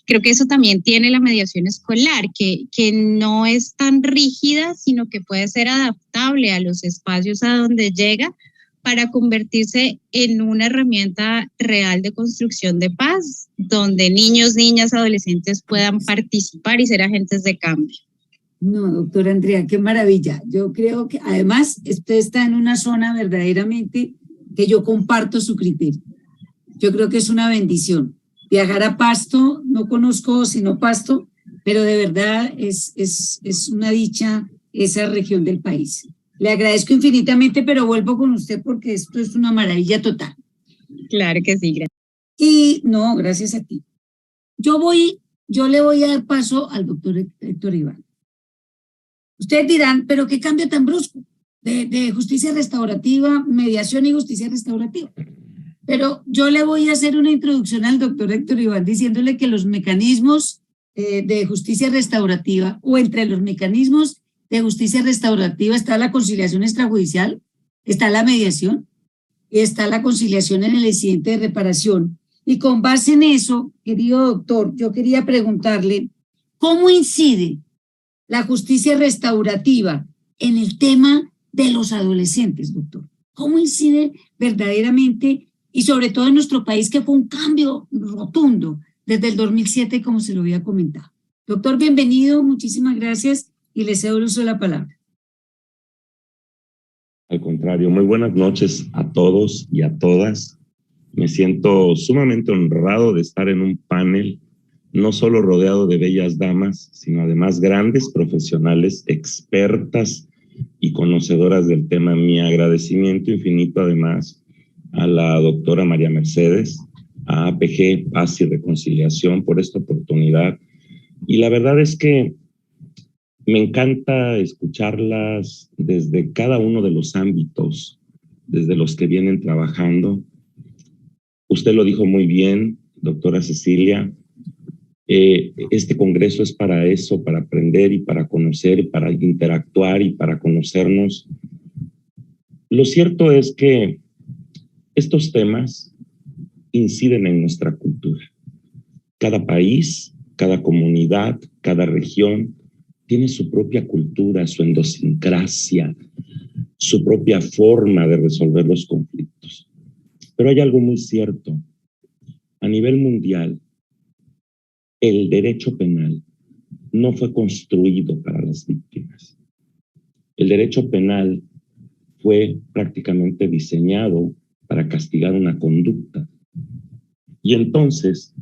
creo que eso también tiene la mediación escolar, que no es tan rígida, sino que puede ser adaptable a los espacios a donde llega, para convertirse en una herramienta real de construcción de paz, donde niños, niñas, adolescentes puedan participar y ser agentes de cambio. No, doctora Andrea, qué maravilla. Yo creo que además usted está en una zona verdaderamente que yo comparto su criterio. Yo creo que es una bendición. Viajar a Pasto, no conozco sino Pasto, pero de verdad es una dicha esa región del país. Le agradezco infinitamente, pero vuelvo con usted porque esto es una maravilla total. Claro que sí, gracias. Y no, gracias a ti. Yo le voy a dar paso al doctor Héctor Iván. Ustedes dirán, pero qué cambio tan brusco de justicia restaurativa, mediación y justicia restaurativa. Pero yo le voy a hacer una introducción al doctor Héctor Iván diciéndole que los mecanismos de justicia restaurativa o entre los mecanismos de justicia restaurativa está la conciliación extrajudicial, está la mediación y está la conciliación en el incidente de reparación. Y con base en eso, querido doctor, yo quería preguntarle, ¿cómo incide la justicia restaurativa en el tema de los adolescentes, doctor? ¿Cómo incide verdaderamente y sobre todo en nuestro país, que fue un cambio rotundo desde el 2007, como se lo había comentado? Doctor, bienvenido, muchísimas gracias. Y le cedo el uso de la palabra. Al contrario, muy buenas noches a todos y a todas. Me siento sumamente honrado de estar en un panel, no solo rodeado de bellas damas, sino además grandes profesionales, expertas y conocedoras del tema. Mi agradecimiento infinito además a la doctora María Mercedes, a APG, Paz y Reconciliación, por esta oportunidad. Y la verdad es que me encanta escucharlas desde cada uno de los ámbitos, desde los que vienen trabajando. Usted lo dijo muy bien, doctora Cecilia, este congreso es para eso, para aprender y para conocer, y para interactuar y para conocernos. Lo cierto es que estos temas inciden en nuestra cultura. Cada país, cada comunidad, cada región tiene su propia cultura, su idiosincrasia, su propia forma de resolver los conflictos. Pero hay algo muy cierto. A nivel mundial, el derecho penal no fue construido para las víctimas. El derecho penal fue prácticamente diseñado para castigar una conducta. Y entonces,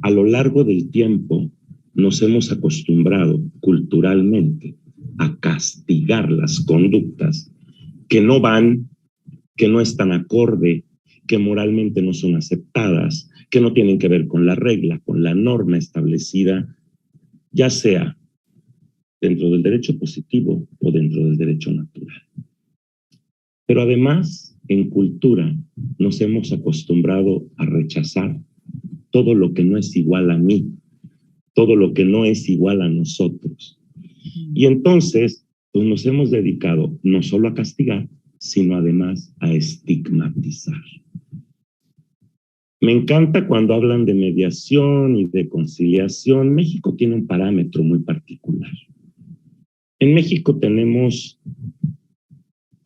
a lo largo del tiempo, nos hemos acostumbrado culturalmente a castigar las conductas que no van, que no están acorde, que moralmente no son aceptadas, que no tienen que ver con la regla, con la norma establecida, ya sea dentro del derecho positivo o dentro del derecho natural. Pero además, en cultura, nos hemos acostumbrado a rechazar todo lo que no es igual a mí, todo lo que no es igual a nosotros. Y entonces, pues nos hemos dedicado no solo a castigar, sino además a estigmatizar. Me encanta cuando hablan de mediación y de conciliación. México tiene un parámetro muy particular. En México tenemos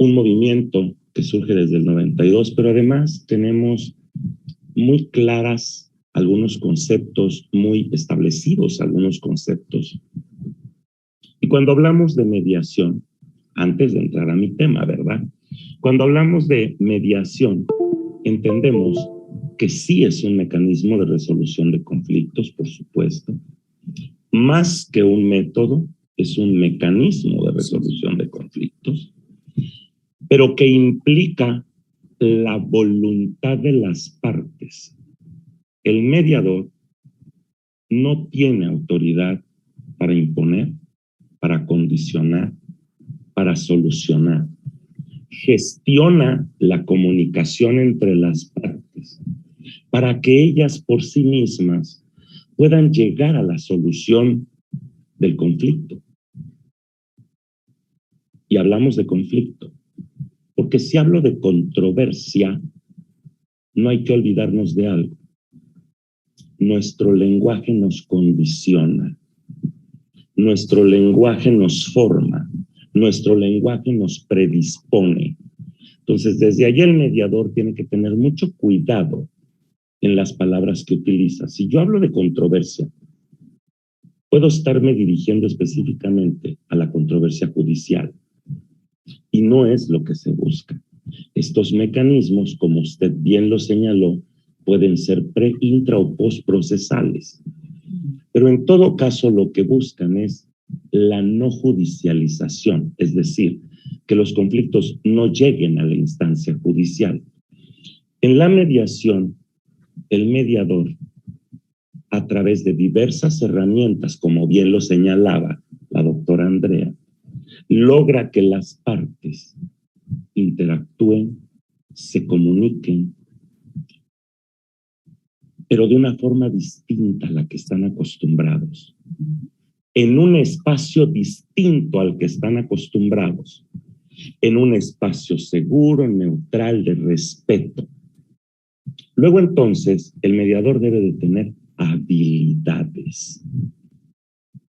un movimiento que surge desde el 92, pero además tenemos muy claras algunos conceptos, muy establecidos algunos conceptos. Y cuando hablamos de mediación, antes de entrar a mi tema, ¿verdad? Cuando hablamos de mediación, entendemos que sí es un mecanismo de resolución de conflictos, por supuesto. Más que un método, es un mecanismo de resolución de conflictos, pero que implica la voluntad de las partes. El mediador no tiene autoridad para imponer, para condicionar, para solucionar. Gestiona la comunicación entre las partes para que ellas por sí mismas puedan llegar a la solución del conflicto. Y hablamos de conflicto, porque si hablo de controversia, no hay que olvidarnos de algo. Nuestro lenguaje nos condiciona, nuestro lenguaje nos forma, nuestro lenguaje nos predispone. Entonces, desde allí el mediador tiene que tener mucho cuidado en las palabras que utiliza. Si yo hablo de controversia, puedo estarme dirigiendo específicamente a la controversia judicial, y no es lo que se busca. Estos mecanismos, como usted bien lo señaló, pueden ser pre-, intra- o postprocesales. Pero en todo caso lo que buscan es la no judicialización, es decir, que los conflictos no lleguen a la instancia judicial. En la mediación, el mediador, a través de diversas herramientas, como bien lo señalaba la doctora Andrea, logra que las partes interactúen, se comuniquen, pero de una forma distinta a la que están acostumbrados, en un espacio distinto al que están acostumbrados, en un espacio seguro, neutral, de respeto. Luego entonces, el mediador debe de tener habilidades.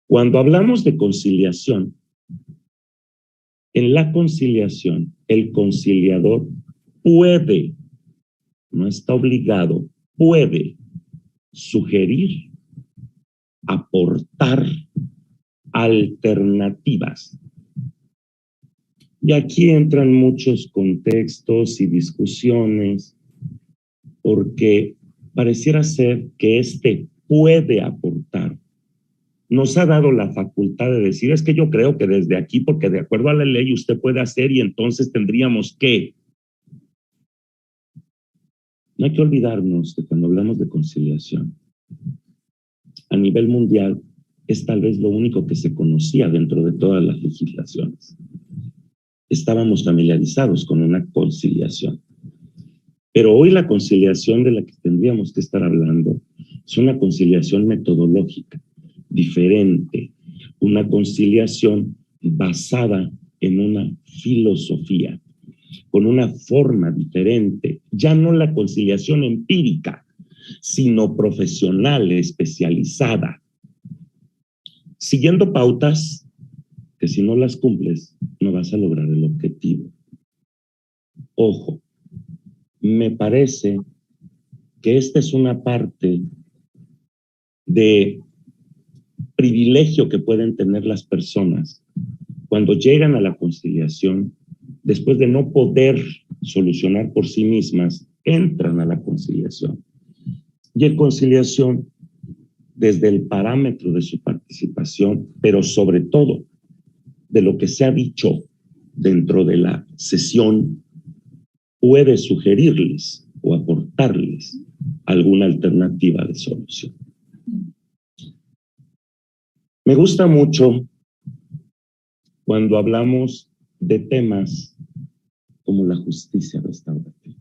Cuando hablamos de conciliación, en la conciliación, el conciliador puede, no está obligado, puede sugerir, aportar alternativas. Y aquí entran muchos contextos y discusiones, porque pareciera ser que este puede aportar nos ha dado la facultad de decir, es que yo creo que desde aquí, porque de acuerdo a la ley usted puede hacer y entonces tendríamos que. No hay que olvidarnos que cuando hablamos de conciliación, a nivel mundial, es tal vez lo único que se conocía dentro de todas las legislaciones. Estábamos familiarizados con una conciliación. Pero hoy la conciliación de la que tendríamos que estar hablando es una conciliación metodológica, diferente, una conciliación basada en una filosofía. con una forma diferente, ya no la conciliación empírica, sino profesional, especializada, siguiendo pautas que si no las cumples, no vas a lograr el objetivo. Ojo, me parece que esta es una parte de privilegio que pueden tener las personas cuando llegan a la conciliación, después de no poder solucionar por sí mismas, entran a la conciliación. Y en conciliación, desde el parámetro de su participación, pero sobre todo de lo que se ha dicho dentro de la sesión, puede sugerirles o aportarles alguna alternativa de solución. Me gusta mucho cuando hablamos de temas como la justicia restaurativa.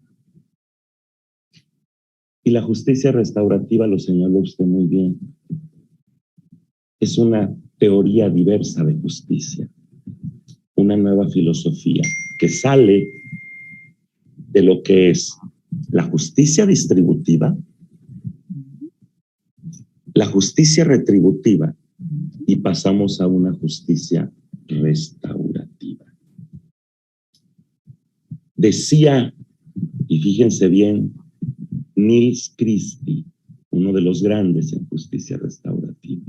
Y la justicia restaurativa, lo señaló usted muy bien, es una teoría diversa de justicia, una nueva filosofía que sale de lo que es la justicia distributiva, la justicia retributiva, y pasamos a una justicia restaurativa. Decía, y fíjense bien, Nils Christie, uno de los grandes en justicia restaurativa,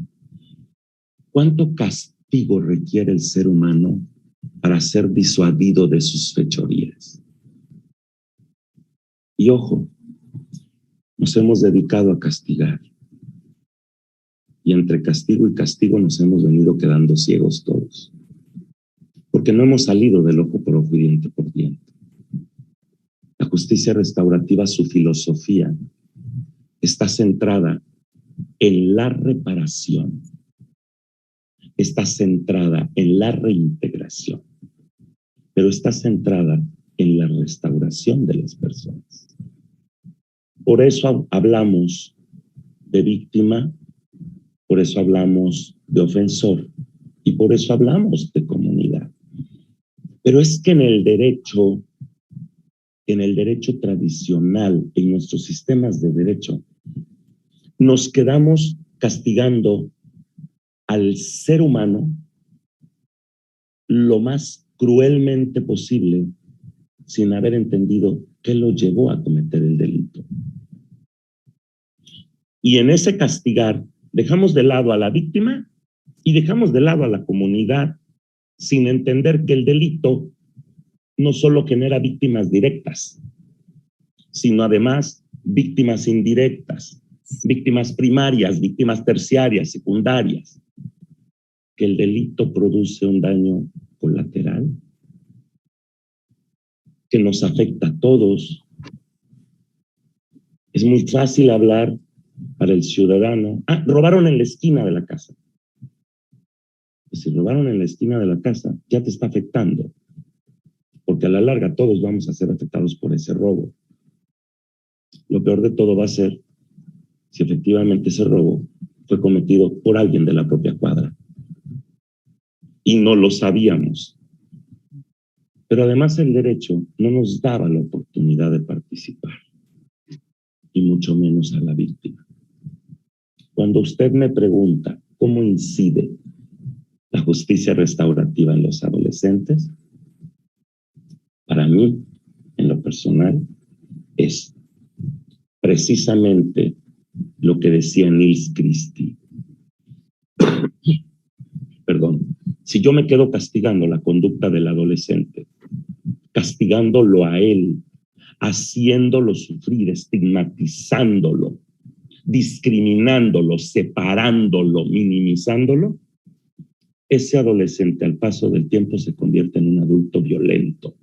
¿cuánto castigo requiere el ser humano para ser disuadido de sus fechorías? Y ojo, nos hemos dedicado a castigar. Y entre castigo y castigo nos hemos venido quedando ciegos todos. Porque no hemos salido del ojo por ojo y diente por diente. La justicia restaurativa, su filosofía, está centrada en la reparación. Está centrada en la reintegración. Pero está centrada en la restauración de las personas. Por eso hablamos de víctima, por eso hablamos de ofensor y por eso hablamos de comunidad. Pero es que en el derecho tradicional, en nuestros sistemas de derecho, nos quedamos castigando al ser humano lo más cruelmente posible sin haber entendido qué lo llevó a cometer el delito. Y en ese castigar dejamos de lado a la víctima y dejamos de lado a la comunidad sin entender que el delito no solo genera víctimas directas, sino además víctimas indirectas, víctimas primarias, víctimas terciarias, secundarias, que el delito produce un daño colateral que nos afecta a todos. Es muy fácil hablar para el ciudadano. Robaron en la esquina de la casa. Pues si robaron en la esquina de la casa, ya te está afectando. Porque a la larga todos vamos a ser afectados por ese robo. Lo peor de todo va a ser si efectivamente ese robo fue cometido por alguien de la propia cuadra. Y no lo sabíamos. Pero además el derecho no nos daba la oportunidad de participar, y mucho menos a la víctima. Cuando usted me pregunta cómo incide la justicia restaurativa en los adolescentes, para mí, en lo personal, es precisamente lo que decía Nils Christie. Perdón. Si yo me quedo castigando la conducta del adolescente, castigándolo a él, haciéndolo sufrir, estigmatizándolo, discriminándolo, separándolo, minimizándolo, ese adolescente al paso del tiempo se convierte en un adulto violento,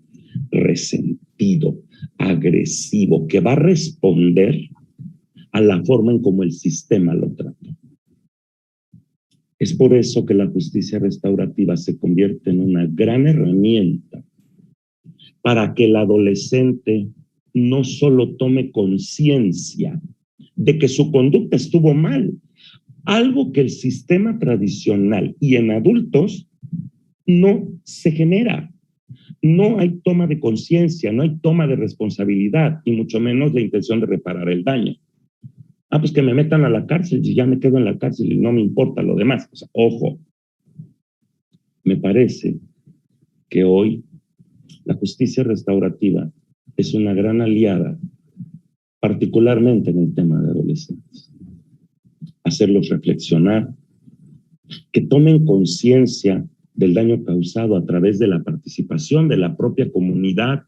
resentido, agresivo, que va a responder a la forma en cómo el sistema lo trata. Es por eso que la justicia restaurativa se convierte en una gran herramienta para que el adolescente no solo tome conciencia de que su conducta estuvo mal, algo que el sistema tradicional y en adultos no se genera. no hay toma de conciencia, no hay toma de responsabilidad, y mucho menos la intención de reparar el daño. Pues que me metan a la cárcel y ya me quedo en la cárcel y no me importa lo demás. O sea, ojo, me parece que hoy la justicia restaurativa es una gran aliada, particularmente en el tema de adolescentes. Hacerlos reflexionar, que tomen conciencia del daño causado a través de la participación de la propia comunidad.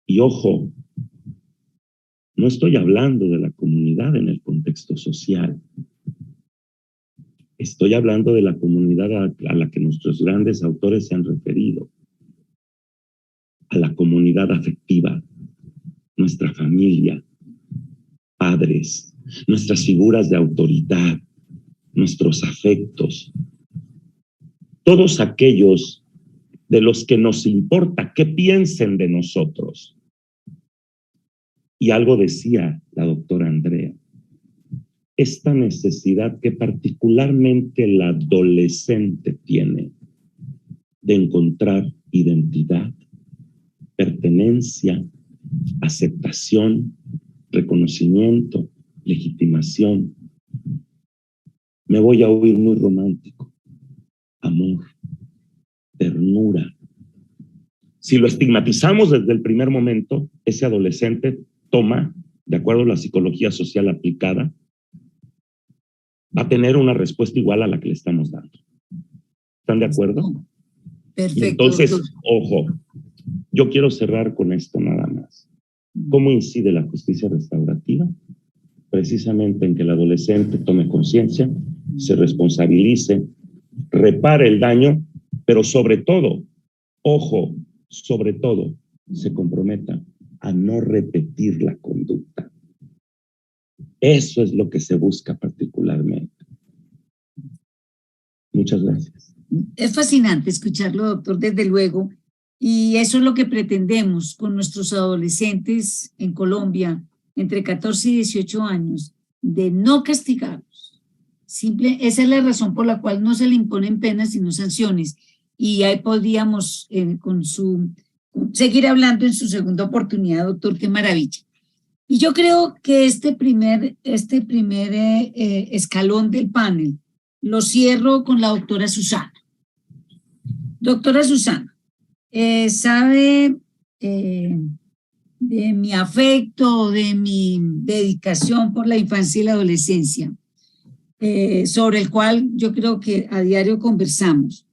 Y ojo, no estoy hablando de la comunidad en el contexto social. Estoy hablando de la comunidad a la que nuestros grandes autores se han referido, a la comunidad afectiva, nuestra familia, padres, nuestras figuras de autoridad, nuestros afectos, todos aquellos de los que nos importa qué piensen de nosotros. Y algo decía la doctora Andrea, esta necesidad que particularmente el adolescente tiene de encontrar identidad, pertenencia, aceptación, reconocimiento, legitimación. Me voy a oír muy romántico. Amor, ternura. Si lo estigmatizamos desde el primer momento, ese adolescente toma, de acuerdo a la psicología social aplicada, va a tener una respuesta igual a la que le estamos dando. ¿Están de acuerdo? Perfecto. Entonces, ojo, yo quiero cerrar con esto nada más. ¿Cómo incide la justicia restaurativa? Precisamente en que el adolescente tome conciencia, se responsabilice, repare el daño, pero sobre todo, ojo, sobre todo, se comprometa a no repetir la conducta. Eso es lo que se busca particularmente. Muchas gracias. Es fascinante escucharlo, doctor, desde luego, y eso es lo que pretendemos con nuestros adolescentes en Colombia, entre 14 y 18 años, de no castigarlos. Esa es la razón por la cual no se le imponen penas sino sanciones, y ahí podríamos seguir hablando en su segunda oportunidad, doctor, qué maravilla. Y yo creo que este primer escalón del panel lo cierro con la doctora Susana. Doctora Susana, sabe de mi afecto, de mi dedicación por la infancia y la adolescencia, sobre el cual yo creo que a diario conversamos.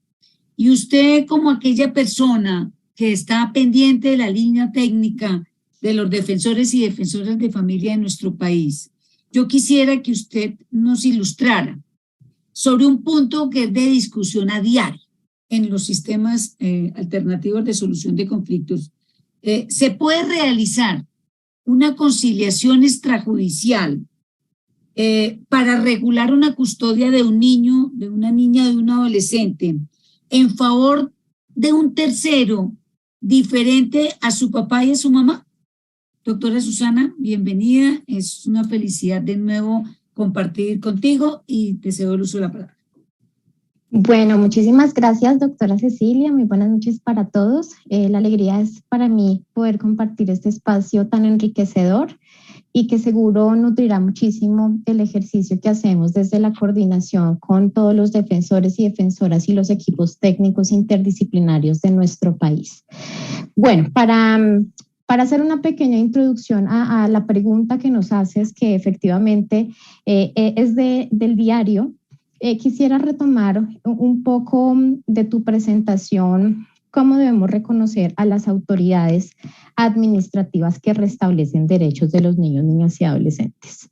Y usted, como aquella persona que está pendiente de la línea técnica de los defensores y defensoras de familia de nuestro país, yo quisiera que usted nos ilustrara sobre un punto que es de discusión a diario en los sistemas alternativos de solución de conflictos. ¿Se puede realizar una conciliación extrajudicial para regular una custodia de un niño, de una niña, de un adolescente en favor de un tercero diferente a su papá y a su mamá? Doctora Susana, bienvenida. Es una felicidad de nuevo compartir contigo y te cedo el uso de la palabra. Bueno, muchísimas gracias, doctora Cecilia. Muy buenas noches para todos. La alegría es para mí poder compartir este espacio tan enriquecedor y que seguro nutrirá muchísimo el ejercicio que hacemos desde la coordinación con todos los defensores y defensoras y los equipos técnicos interdisciplinarios de nuestro país. Bueno, para hacer una pequeña introducción a la pregunta que nos haces, que efectivamente es del diario, quisiera retomar un poco de tu presentación, cómo debemos reconocer a las autoridades administrativas que restablecen derechos de los niños, niñas y adolescentes.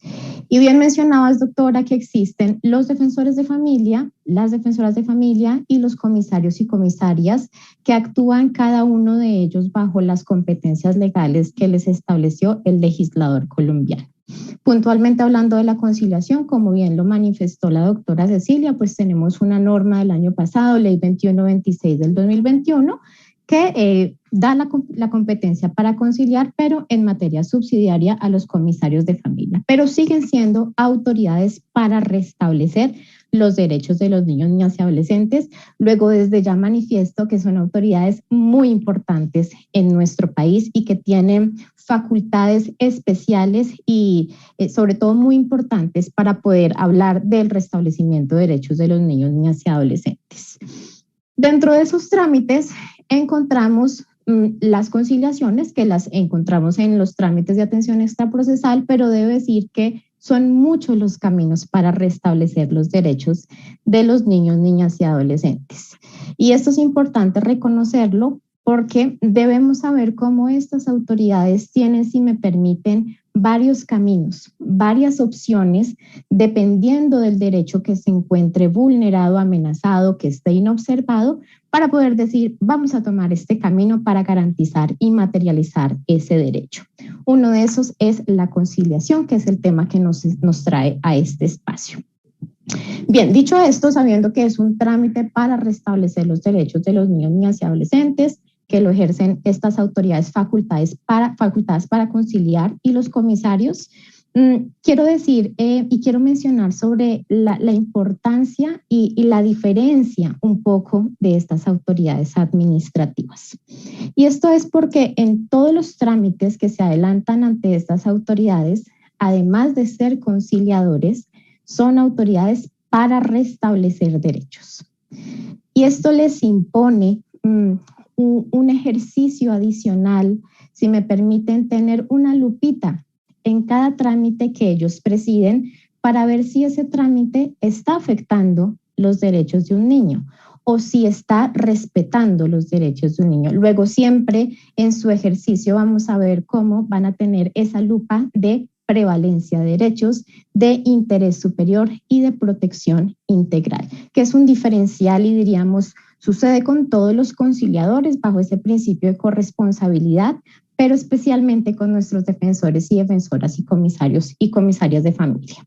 Y bien mencionabas, doctora, que existen los defensores de familia, las defensoras de familia y los comisarios y comisarias que actúan cada uno de ellos bajo las competencias legales que les estableció el legislador colombiano. Puntualmente hablando de la conciliación, como bien lo manifestó la doctora Cecilia, pues tenemos una norma del año pasado, Ley 2126 del 2021, que da la competencia para conciliar, pero en materia subsidiaria a los comisarios de familia. Pero siguen siendo autoridades para restablecer los derechos de los niños, niñas y adolescentes. Luego desde ya manifiesto que son autoridades muy importantes en nuestro país y que tienen facultades especiales y sobre todo muy importantes para poder hablar del restablecimiento de derechos de los niños, niñas y adolescentes. Dentro de esos trámites encontramos las conciliaciones, que las encontramos en los trámites de atención extraprocesal, pero debo decir que son muchos los caminos para restablecer los derechos de los niños, niñas y adolescentes. Y esto es importante reconocerlo porque debemos saber cómo estas autoridades tienen, si me permiten, varios caminos, varias opciones, dependiendo del derecho que se encuentre vulnerado, amenazado, que esté inobservado, para poder decir, vamos a tomar este camino para garantizar y materializar ese derecho. Uno de esos es la conciliación, que es el tema que nos trae a este espacio. Bien, dicho esto, sabiendo que es un trámite para restablecer los derechos de los niños, niñas y adolescentes, que lo ejercen estas autoridades facultadas para conciliar y los comisarios, quiero decir y quiero mencionar sobre la importancia y la diferencia un poco de estas autoridades administrativas. Y esto es porque en todos los trámites que se adelantan ante estas autoridades, además de ser conciliadores, son autoridades para restablecer derechos. Y esto les impone un ejercicio adicional, si me permiten, tener una lupita en cada trámite que ellos presiden para ver si ese trámite está afectando los derechos de un niño o si está respetando los derechos de un niño. Luego siempre en su ejercicio vamos a ver cómo van a tener esa lupa de prevalencia de derechos, de interés superior y de protección integral, que es un diferencial y diríamos sucede con todos los conciliadores bajo ese principio de corresponsabilidad, pero especialmente con nuestros defensores y defensoras y comisarios y comisarias de familia.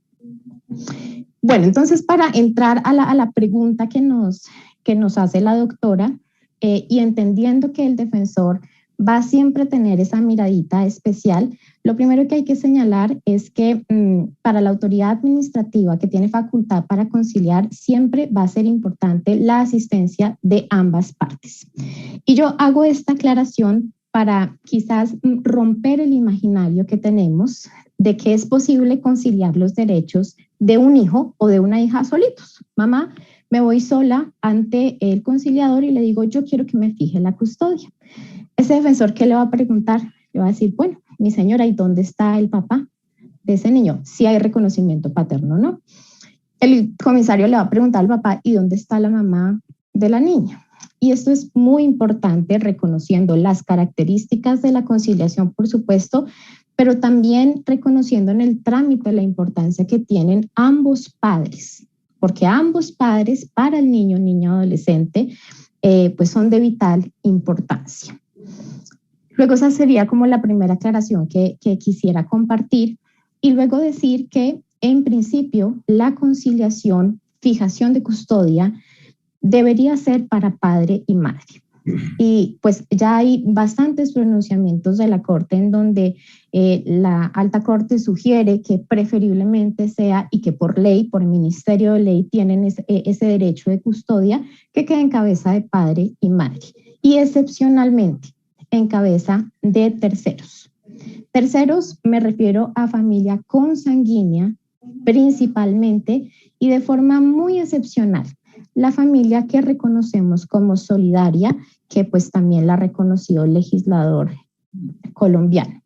Bueno, entonces para entrar a la pregunta que nos hace la doctora y entendiendo que el defensor va siempre a tener esa miradita especial, lo primero que hay que señalar es que para la autoridad administrativa que tiene facultad para conciliar, siempre va a ser importante la asistencia de ambas partes. Y yo hago esta aclaración para quizás romper el imaginario que tenemos de que es posible conciliar los derechos de un hijo o de una hija solitos. Mamá, me voy sola ante el conciliador y le digo, yo quiero que me fije la custodia. Ese defensor, ¿qué le va a preguntar? Le va a decir, bueno, mi señora, ¿y dónde está el papá de ese niño? Si hay reconocimiento paterno, ¿no? El comisario le va a preguntar al papá, ¿y dónde está la mamá de la niña? Y esto es muy importante, reconociendo las características de la conciliación, por supuesto, pero también reconociendo en el trámite la importancia que tienen ambos padres, porque ambos padres para el niño, niña, adolescente, pues son de vital importancia. Luego esa sería como la primera aclaración que quisiera compartir y luego decir que en principio la conciliación, fijación de custodia, debería ser para padre y madre. Y pues ya hay bastantes pronunciamientos de la Corte en donde la Alta Corte sugiere que preferiblemente sea y que por ley, por el Ministerio de Ley, tienen ese derecho de custodia que quede en cabeza de padre y madre y excepcionalmente en cabeza de terceros. Terceros me refiero a familia consanguínea principalmente y de forma muy excepcional. La familia que reconocemos como solidaria, que pues también la ha reconocido el legislador colombiano.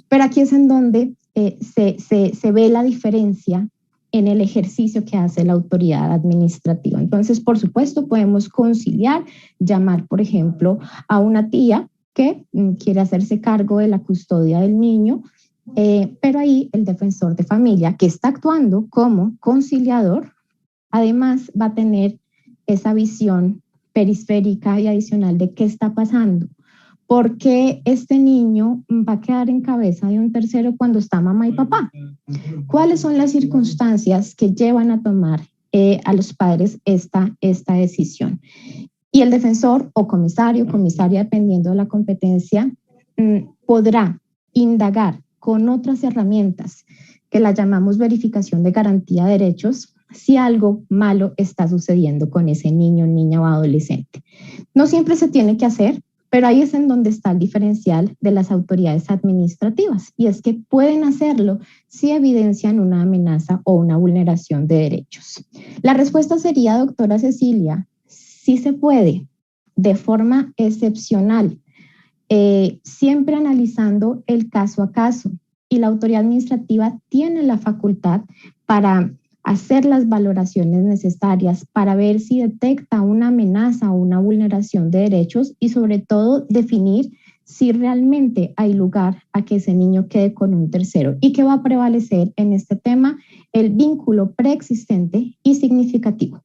Pero aquí es en donde se ve la diferencia en el ejercicio que hace la autoridad administrativa. Entonces, por supuesto, podemos conciliar, llamar, por ejemplo, a una tía que quiere hacerse cargo de la custodia del niño, pero ahí el defensor de familia que está actuando como conciliador, además va a tener esa visión periférica y adicional de qué está pasando. ¿Por qué este niño va a quedar en cabeza de un tercero cuando está mamá y papá? ¿Cuáles son las circunstancias que llevan a tomar a los padres esta decisión? Y el defensor o comisario, comisaria, dependiendo de la competencia, podrá indagar con otras herramientas que la llamamos verificación de garantía de derechos si algo malo está sucediendo con ese niño, niña o adolescente. No siempre se tiene que hacer, pero ahí es en donde está el diferencial de las autoridades administrativas, y es que pueden hacerlo si evidencian una amenaza o una vulneración de derechos. La respuesta sería, doctora Cecilia, sí se puede, de forma excepcional, siempre analizando el caso a caso, y la autoridad administrativa tiene la facultad para hacer las valoraciones necesarias para ver si detecta una amenaza o una vulneración de derechos, y sobre todo definir si realmente hay lugar a que ese niño quede con un tercero, y que va a prevalecer en este tema el vínculo preexistente y significativo.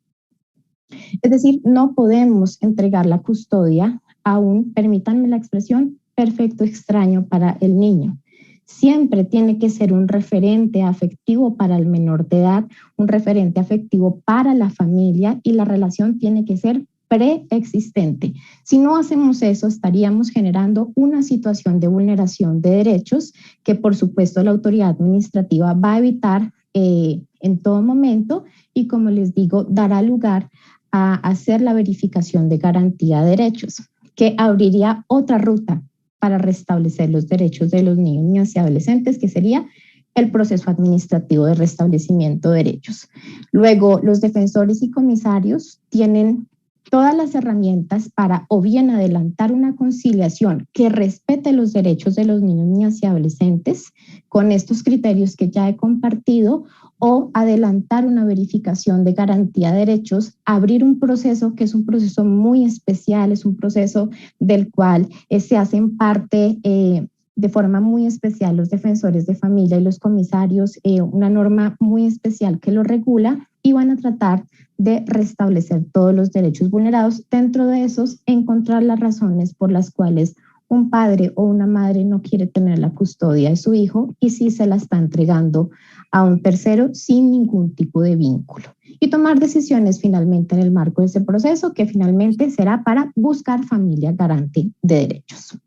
Es decir, no podemos entregar la custodia a un, permítanme la expresión, perfecto extraño para el niño. Siempre tiene que ser un referente afectivo para el menor de edad, un referente afectivo para la familia, y la relación tiene que ser preexistente. Si no hacemos eso, estaríamos generando una situación de vulneración de derechos que, por supuesto, la autoridad administrativa va a evitar en todo momento, y, como les digo, dará lugar a hacer la verificación de garantía de derechos, que abriría otra ruta para restablecer los derechos de los niños, niñas y adolescentes, que sería el proceso administrativo de restablecimiento de derechos. Luego, los defensores y comisarios tienen todas las herramientas para o bien adelantar una conciliación que respete los derechos de los niños, niñas y adolescentes con estos criterios que ya he compartido, o adelantar una verificación de garantía de derechos, abrir un proceso que es un proceso muy especial, es un proceso del cual se hacen parte de forma muy especial los defensores de familia y los comisarios, una norma muy especial que lo regula, y van a tratar de restablecer todos los derechos vulnerados. Dentro de esos, encontrar las razones por las cuales un padre o una madre no quiere tener la custodia de su hijo, y si se la está entregando a un tercero sin ningún tipo de vínculo. Y tomar decisiones finalmente en el marco de ese proceso, que finalmente será para buscar familia garante de derechos.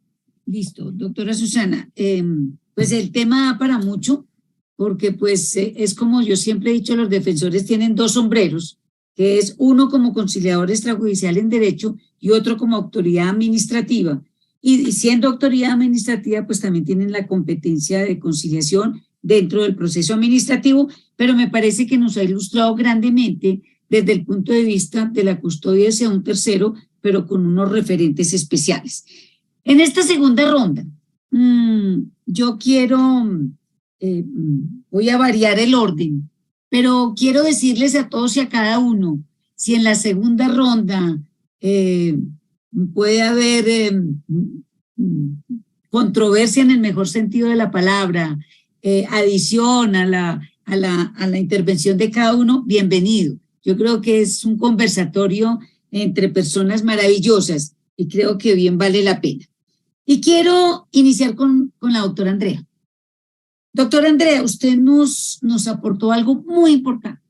Listo, doctora Susana. Pues el tema da para mucho, porque pues es como yo siempre he dicho, los defensores tienen dos sombreros, que es uno como conciliador extrajudicial en derecho y otro como autoridad administrativa. Y siendo autoridad administrativa, pues también tienen la competencia de conciliación dentro del proceso administrativo, pero me parece que nos ha ilustrado grandemente desde el punto de vista de la custodia hacia un tercero, pero con unos referentes especiales. En esta segunda ronda, yo quiero, voy a variar el orden, pero quiero decirles a todos y a cada uno, si en la segunda ronda puede haber controversia en el mejor sentido de la palabra, adición a la intervención de cada uno, bienvenido. Yo creo que es un conversatorio entre personas maravillosas y creo que bien vale la pena. Y quiero iniciar con la doctora Andrea. Doctora Andrea, usted nos aportó algo muy importante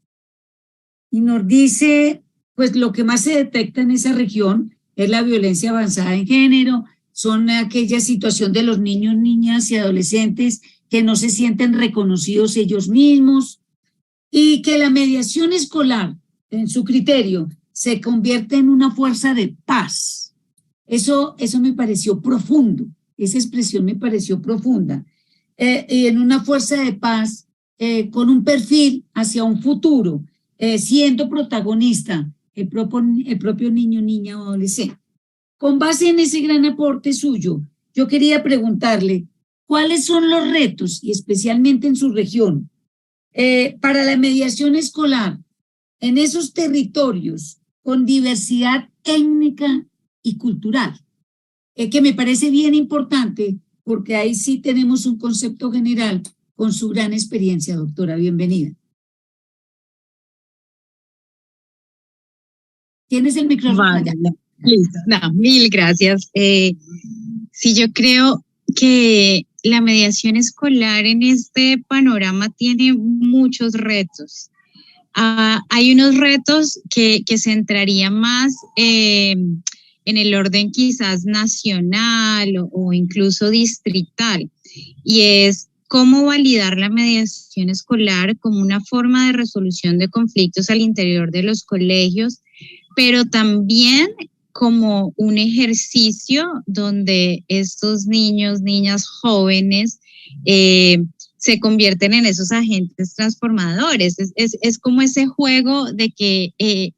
y nos dice, pues lo que más se detecta en esa región es la violencia avanzada en género, son aquella situación de los niños, niñas y adolescentes que no se sienten reconocidos ellos mismos, y que la mediación escolar, en su criterio, se convierte en una fuerza de paz. Eso me pareció profundo, esa expresión me pareció profunda, y en una fuerza de paz con un perfil hacia un futuro, siendo protagonista el propio niño, niña o adolescente. Con base en ese gran aporte suyo, yo quería preguntarle, ¿cuáles son los retos, y especialmente en su región, para la mediación escolar en esos territorios con diversidad étnica y cultural? Que me parece bien importante, porque ahí sí tenemos un concepto general con su gran experiencia, doctora. Bienvenida. ¿Tienes el micrófono? Vale. Listo. No, mil gracias. Sí, yo creo que la mediación escolar en este panorama tiene muchos retos. Hay unos retos que se entrarían más en el orden quizás nacional o incluso distrital, y es cómo validar la mediación escolar como una forma de resolución de conflictos al interior de los colegios, pero también como un ejercicio donde estos niños, niñas, jóvenes se convierten en esos agentes transformadores. Es como ese juego de que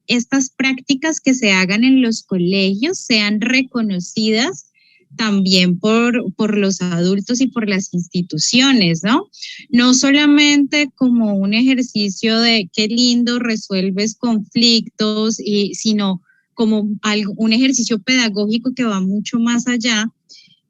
estas prácticas que se hagan en los colegios sean reconocidas también por los adultos y por las instituciones, ¿no? No solamente como un ejercicio de qué lindo resuelves conflictos, sino como un ejercicio pedagógico que va mucho más allá,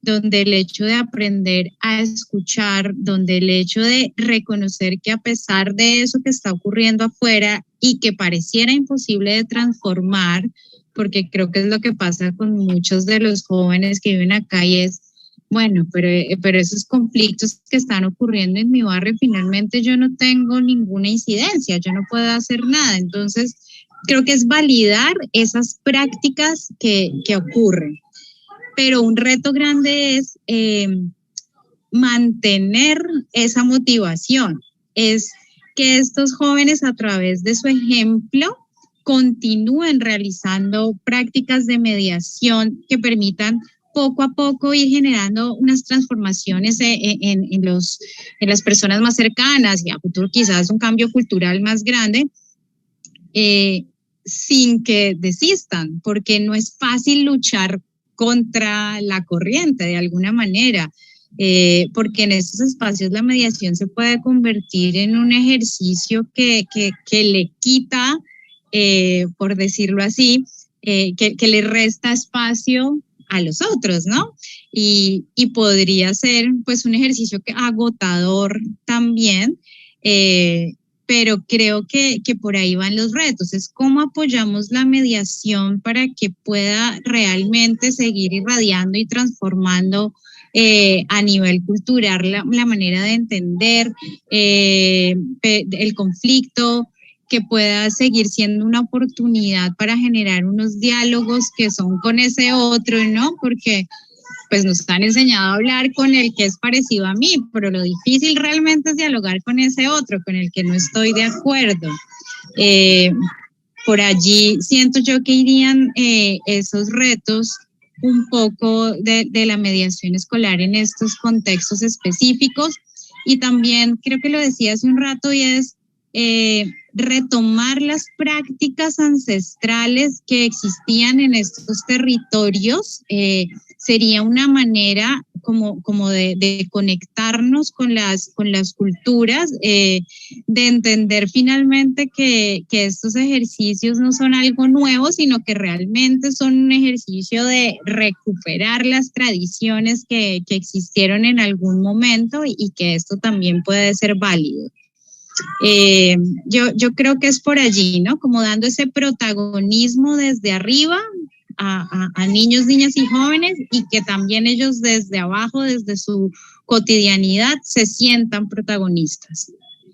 donde el hecho de aprender a escuchar, donde el hecho de reconocer que a pesar de eso que está ocurriendo afuera y que pareciera imposible de transformar, porque creo que es lo que pasa con muchos de los jóvenes que viven acá y es, bueno, pero esos conflictos que están ocurriendo en mi barrio, finalmente yo no tengo ninguna incidencia, yo no puedo hacer nada. Entonces, creo que es validar esas prácticas que ocurren. Pero un reto grande es mantener esa motivación, es que estos jóvenes a través de su ejemplo continúen realizando prácticas de mediación que permitan poco a poco ir generando unas transformaciones en las personas más cercanas y a futuro quizás un cambio cultural más grande, sin que desistan, porque no es fácil luchar contra la corriente de alguna manera, porque en estos espacios la mediación se puede convertir en un ejercicio que le quita, por decirlo así, que le resta espacio a los otros, ¿no? Y podría ser pues un ejercicio agotador también, pero creo que por ahí van los retos, es cómo apoyamos la mediación para que pueda realmente seguir irradiando y transformando a nivel cultural la manera de entender el conflicto, que pueda seguir siendo una oportunidad para generar unos diálogos que son con ese otro, ¿no? Porque pues nos han enseñado a hablar con el que es parecido a mí, pero lo difícil realmente es dialogar con ese otro, con el que no estoy de acuerdo. Por allí siento yo que irían esos retos un poco de la mediación escolar en estos contextos específicos, y también creo que lo decía hace un rato y es retomar las prácticas ancestrales que existían en estos territorios. Sería una manera como de conectarnos con las culturas, de entender finalmente que estos ejercicios no son algo nuevo, sino que realmente son un ejercicio de recuperar las tradiciones que existieron en algún momento y que esto también puede ser válido. Yo creo que es por allí, ¿no? Como dando ese protagonismo desde arriba a niños, niñas y jóvenes, y que también ellos desde abajo, desde su cotidianidad, se sientan protagonistas.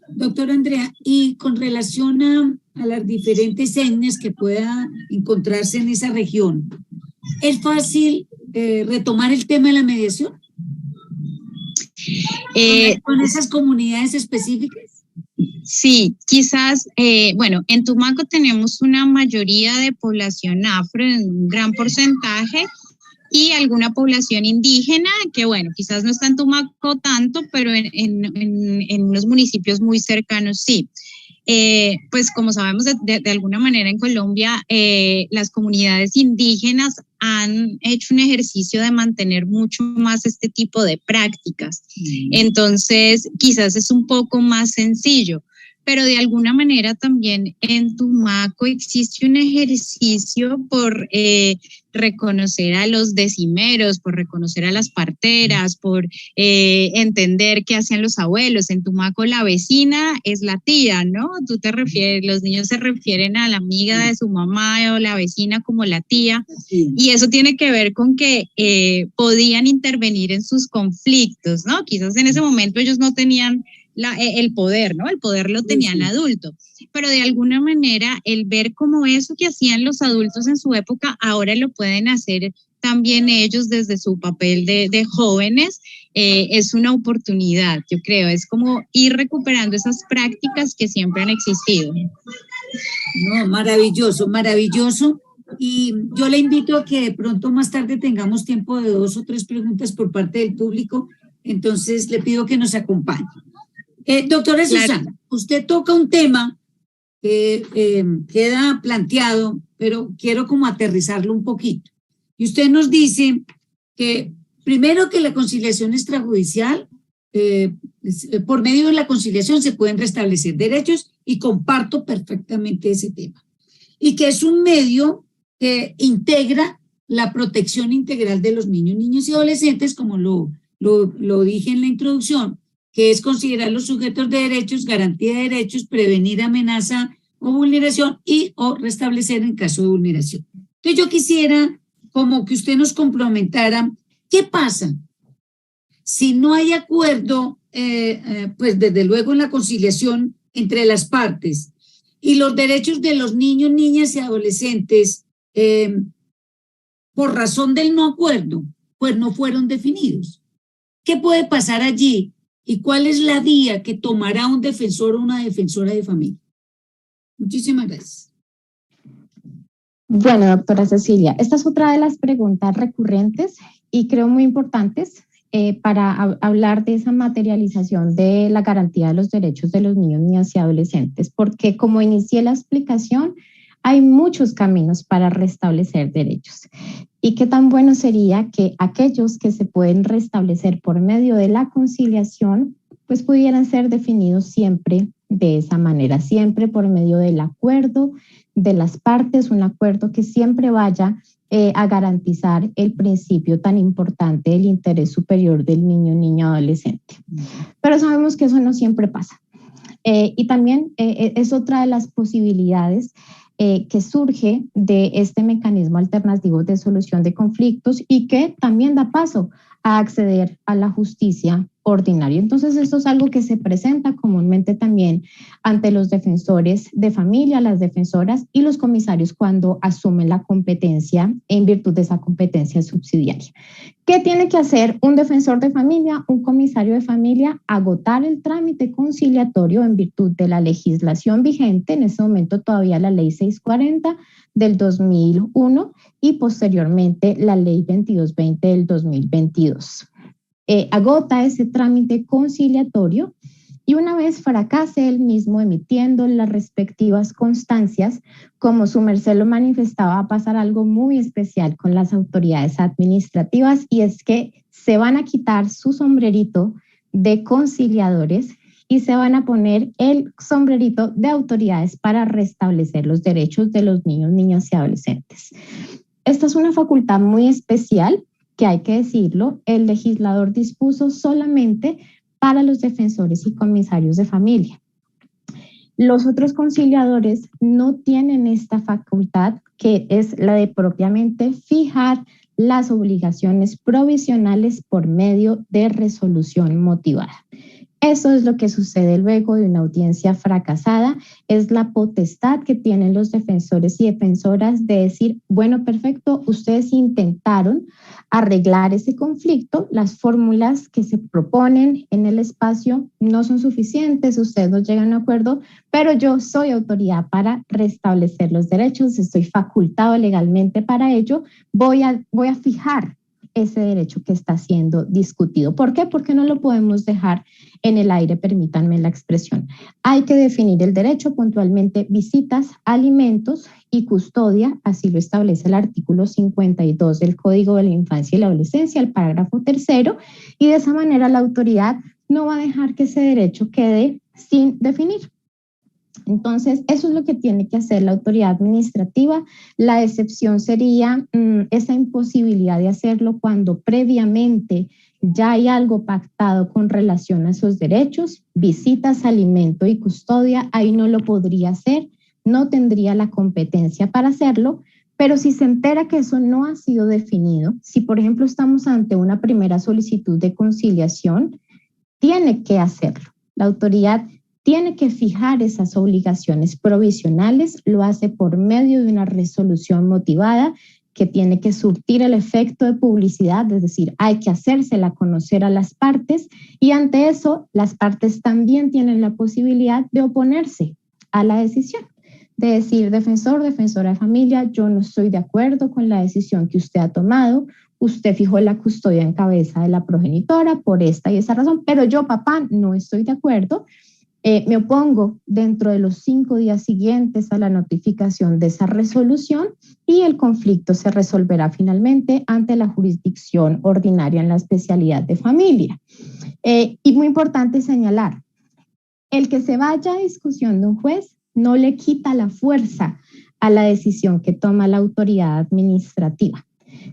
Doctora Andrea, y con relación a las diferentes etnias que pueda encontrarse en esa región, ¿es fácil retomar el tema de la mediación? ¿Con esas comunidades específicas? Sí, quizás, bueno, en Tumaco tenemos una mayoría de población afro, en un gran porcentaje, y alguna población indígena, que bueno, quizás no está en Tumaco tanto, pero en unos municipios muy cercanos sí. Pues como sabemos de alguna manera en Colombia, las comunidades indígenas han hecho un ejercicio de mantener mucho más este tipo de prácticas. Entonces, quizás es un poco más sencillo, pero de alguna manera también en Tumaco existe un ejercicio por reconocer a los decimeros, por reconocer a las parteras, por entender qué hacían los abuelos. En Tumaco la vecina es la tía, ¿no? Tú te refieres, los niños se refieren a la amiga de su mamá o la vecina como la tía, y eso tiene que ver con que podían intervenir en sus conflictos, ¿no? Quizás en ese momento ellos no tenían el poder, ¿no? El poder lo tenían adulto, pero de alguna manera el ver cómo eso que hacían los adultos en su época, ahora lo pueden hacer también ellos desde su papel de jóvenes, es una oportunidad, yo creo, es como ir recuperando esas prácticas que siempre han existido. No, maravilloso, maravilloso. Y yo le invito a que de pronto más tarde tengamos tiempo de 2 o 3 preguntas por parte del público. Entonces le pido que nos acompañe. Doctora Susana, usted toca un tema que queda planteado, pero quiero como aterrizarlo un poquito. Y usted nos dice que primero que la conciliación extrajudicial, por medio de la conciliación se pueden restablecer derechos y comparto perfectamente ese tema. Y que es un medio que integra la protección integral de los niños, niñas y adolescentes, como lo dije en la introducción, que es considerar los sujetos de derechos, garantía de derechos, prevenir amenaza o vulneración y o restablecer en caso de vulneración. Entonces yo quisiera como que usted nos complementara, ¿qué pasa si no hay acuerdo, pues desde luego en la conciliación entre las partes y los derechos de los niños, niñas y adolescentes, por razón del no acuerdo, pues no fueron definidos? ¿Qué puede pasar allí y cuál es la vía que tomará un defensor o una defensora de familia? Muchísimas gracias. Bueno, doctora Cecilia, esta es otra de las preguntas recurrentes y creo muy importantes para hablar de esa materialización de la garantía de los derechos de los niños, niñas y adolescentes, porque como inicié la explicación, hay muchos caminos para restablecer derechos. Y qué tan bueno sería que aquellos que se pueden restablecer por medio de la conciliación, pues pudieran ser definidos siempre de esa manera, siempre por medio del acuerdo de las partes, un acuerdo que siempre vaya a garantizar el principio tan importante del interés superior del niño, niña, adolescente. Pero sabemos que eso no siempre pasa. Y también es otra de las posibilidades que surge de este mecanismo alternativo de solución de conflictos y que también da paso a acceder a la justicia ordinaria. Entonces, esto es algo que se presenta comúnmente también ante los defensores de familia, las defensoras y los comisarios cuando asumen la competencia en virtud de esa competencia subsidiaria. ¿Qué tiene que hacer un defensor de familia, un comisario de familia? Agotar el trámite conciliatorio en virtud de la legislación vigente, en ese momento todavía la ley 640 del 2001 y posteriormente la ley 2220 del 2022. Agota ese trámite conciliatorio y una vez fracase el mismo emitiendo las respectivas constancias, como su merced lo manifestaba, va a pasar algo muy especial con las autoridades administrativas y es que se van a quitar su sombrerito de conciliadores y se van a poner el sombrerito de autoridades para restablecer los derechos de los niños, niñas y adolescentes. Esta es una facultad muy especial que hay que decirlo, el legislador dispuso solamente para los defensores y comisarios de familia. Los otros conciliadores no tienen esta facultad, que es la de propiamente fijar las obligaciones provisionales por medio de resolución motivada. Eso es lo que sucede luego de una audiencia fracasada, es la potestad que tienen los defensores y defensoras de decir, bueno, perfecto, ustedes intentaron arreglar ese conflicto, las fórmulas que se proponen en el espacio no son suficientes, ustedes no llegan a un acuerdo, pero yo soy autoridad para restablecer los derechos, estoy facultado legalmente para ello, voy a fijar ese derecho que está siendo discutido. ¿Por qué? Porque no lo podemos dejar en el aire, permítanme la expresión. Hay que definir el derecho puntualmente, visitas, alimentos y custodia, así lo establece el artículo 52 del Código de la Infancia y la Adolescencia, el párrafo 3º, y de esa manera la autoridad no va a dejar que ese derecho quede sin definir. Entonces, eso es lo que tiene que hacer la autoridad administrativa. La excepción sería esa imposibilidad de hacerlo cuando previamente ya hay algo pactado con relación a esos derechos, visitas, alimento y custodia, ahí no lo podría hacer, no tendría la competencia para hacerlo, pero si se entera que eso no ha sido definido, si por ejemplo estamos ante una primera solicitud de conciliación, tiene que hacerlo. La autoridad tiene que fijar esas obligaciones provisionales, lo hace por medio de una resolución motivada que tiene que surtir el efecto de publicidad, es decir, hay que hacérsela conocer a las partes y ante eso las partes también tienen la posibilidad de oponerse a la decisión, de decir, defensor, defensora de familia, yo no estoy de acuerdo con la decisión que usted ha tomado, usted fijó la custodia en cabeza de la progenitora por esta y esa razón, pero yo, papá, no estoy de acuerdo. Me opongo dentro de los 5 días siguientes a la notificación de esa resolución y el conflicto se resolverá finalmente ante la jurisdicción ordinaria en la especialidad de familia. Y muy importante señalar, el que se vaya a discusión de un juez no le quita la fuerza a la decisión que toma la autoridad administrativa.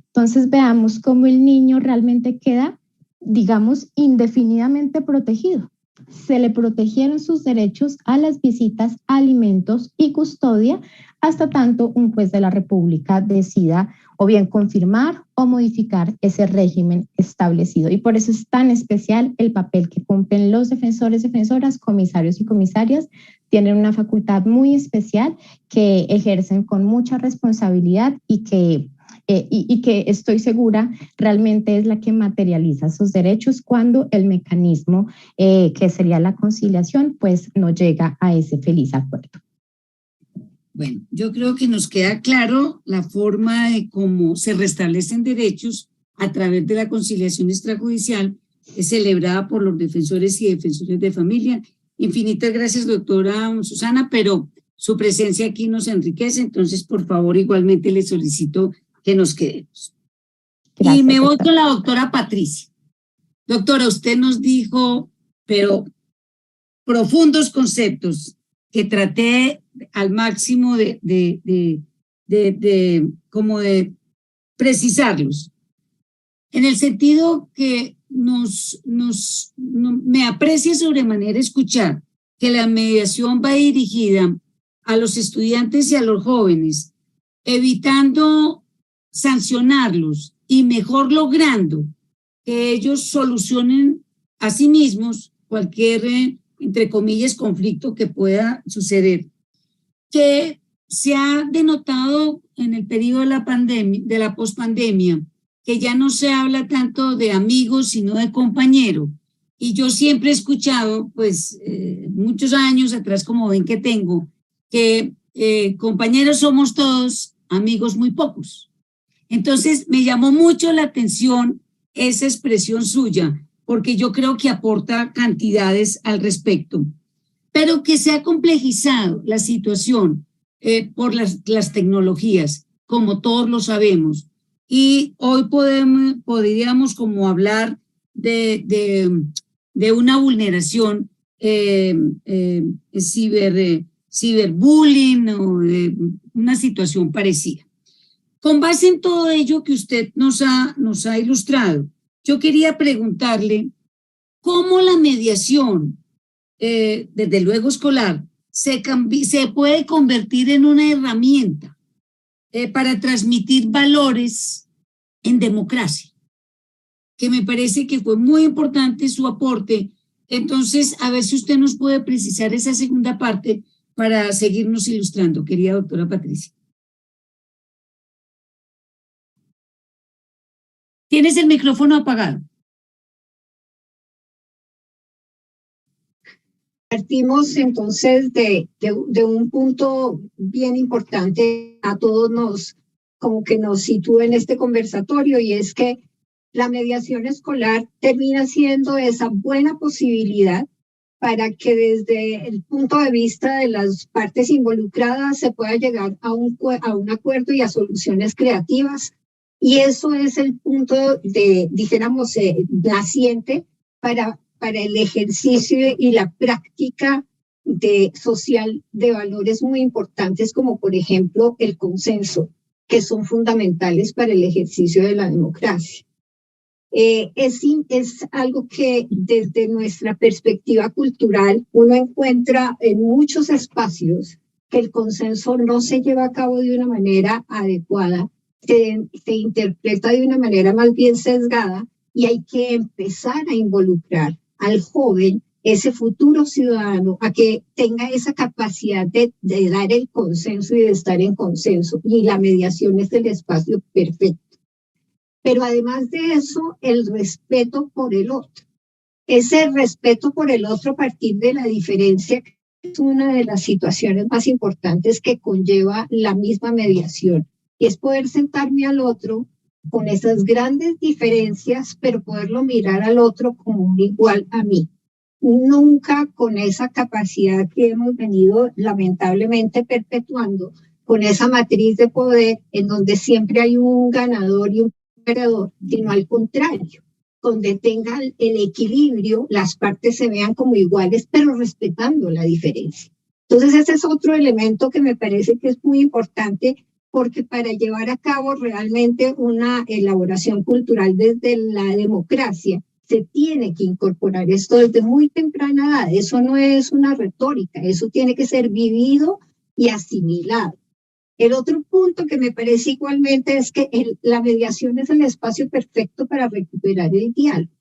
Entonces veamos cómo el niño realmente queda, digamos, indefinidamente protegido. Se le protegieron sus derechos a las visitas, alimentos y custodia hasta tanto un juez de la República decida o bien confirmar o modificar ese régimen establecido. Y por eso es tan especial el papel que cumplen los defensores, defensoras, comisarios y comisarias. Tienen una facultad muy especial que ejercen con mucha responsabilidad y que estoy segura realmente es la que materializa sus derechos cuando el mecanismo que sería la conciliación pues no llega a ese feliz acuerdo. Bueno, yo creo que nos queda claro la forma de cómo se restablecen derechos a través de la conciliación extrajudicial celebrada por los defensores y defensores de familia. Infinitas gracias, doctora Susana, pero su presencia aquí nos enriquece, entonces por favor igualmente le solicito que nos quedemos. Gracias, y me voy con la doctora Patricia. Doctora, usted nos dijo, pero profundos conceptos que traté al máximo de precisarlos. En el sentido que me aprecia sobremanera escuchar que la mediación va dirigida a los estudiantes y a los jóvenes, evitando sancionarlos y mejor logrando que ellos solucionen a sí mismos cualquier, entre comillas, conflicto que pueda suceder, que se ha denotado en el periodo de la pandemia, de la pospandemia, que ya no se habla tanto de amigos, sino de compañero. Y yo siempre he escuchado, pues, muchos años atrás, como ven que tengo, que compañeros somos todos, amigos muy pocos. Entonces, me llamó mucho la atención esa expresión suya, porque yo creo que aporta cantidades al respecto, pero que se ha complejizado la situación por las tecnologías, como todos lo sabemos. Y hoy podríamos como hablar de una vulneración ciberbullying o de una situación parecida. Con base en todo ello que usted nos ha ilustrado, yo quería preguntarle cómo la mediación, desde luego escolar, se puede convertir en una herramienta para transmitir valores en democracia, que me parece que fue muy importante su aporte. Entonces, a ver si usted nos puede precisar esa segunda parte para seguirnos ilustrando, querida doctora Patricia. Tienes el micrófono apagado. Partimos entonces de un punto bien importante, a todos como que nos sitúa en este conversatorio, y es que la mediación escolar termina siendo esa buena posibilidad para que desde el punto de vista de las partes involucradas se pueda llegar a un acuerdo y a soluciones creativas. Y eso es el punto dijéramos, naciente para el ejercicio y la práctica social de valores muy importantes, como por ejemplo el consenso, que son fundamentales para el ejercicio de la democracia. Es algo que desde nuestra perspectiva cultural uno encuentra en muchos espacios que el consenso no se lleva a cabo de una manera adecuada, se interpreta de una manera más bien sesgada, y hay que empezar a involucrar al joven ese futuro ciudadano a que tenga esa capacidad de dar el consenso y de estar en consenso. Y la mediación es el espacio perfecto. Pero además de eso, el respeto por el otro. Ese respeto por el otro a partir de la diferencia es una de las situaciones más importantes que conlleva la misma mediación. Y es poder sentarme al otro con esas grandes diferencias, pero poderlo mirar al otro como un igual a mí. Nunca con esa capacidad que hemos venido lamentablemente perpetuando, con esa matriz de poder en donde siempre hay un ganador y un perdedor, sino al contrario, donde tenga el equilibrio, las partes se vean como iguales, pero respetando la diferencia. Entonces ese es otro elemento que me parece que es muy importante, porque para llevar a cabo realmente una elaboración cultural desde la democracia, se tiene que incorporar esto desde muy temprana edad. Eso no es una retórica, eso tiene que ser vivido y asimilado. El otro punto que me parece igualmente es que la mediación es el espacio perfecto para recuperar el diálogo.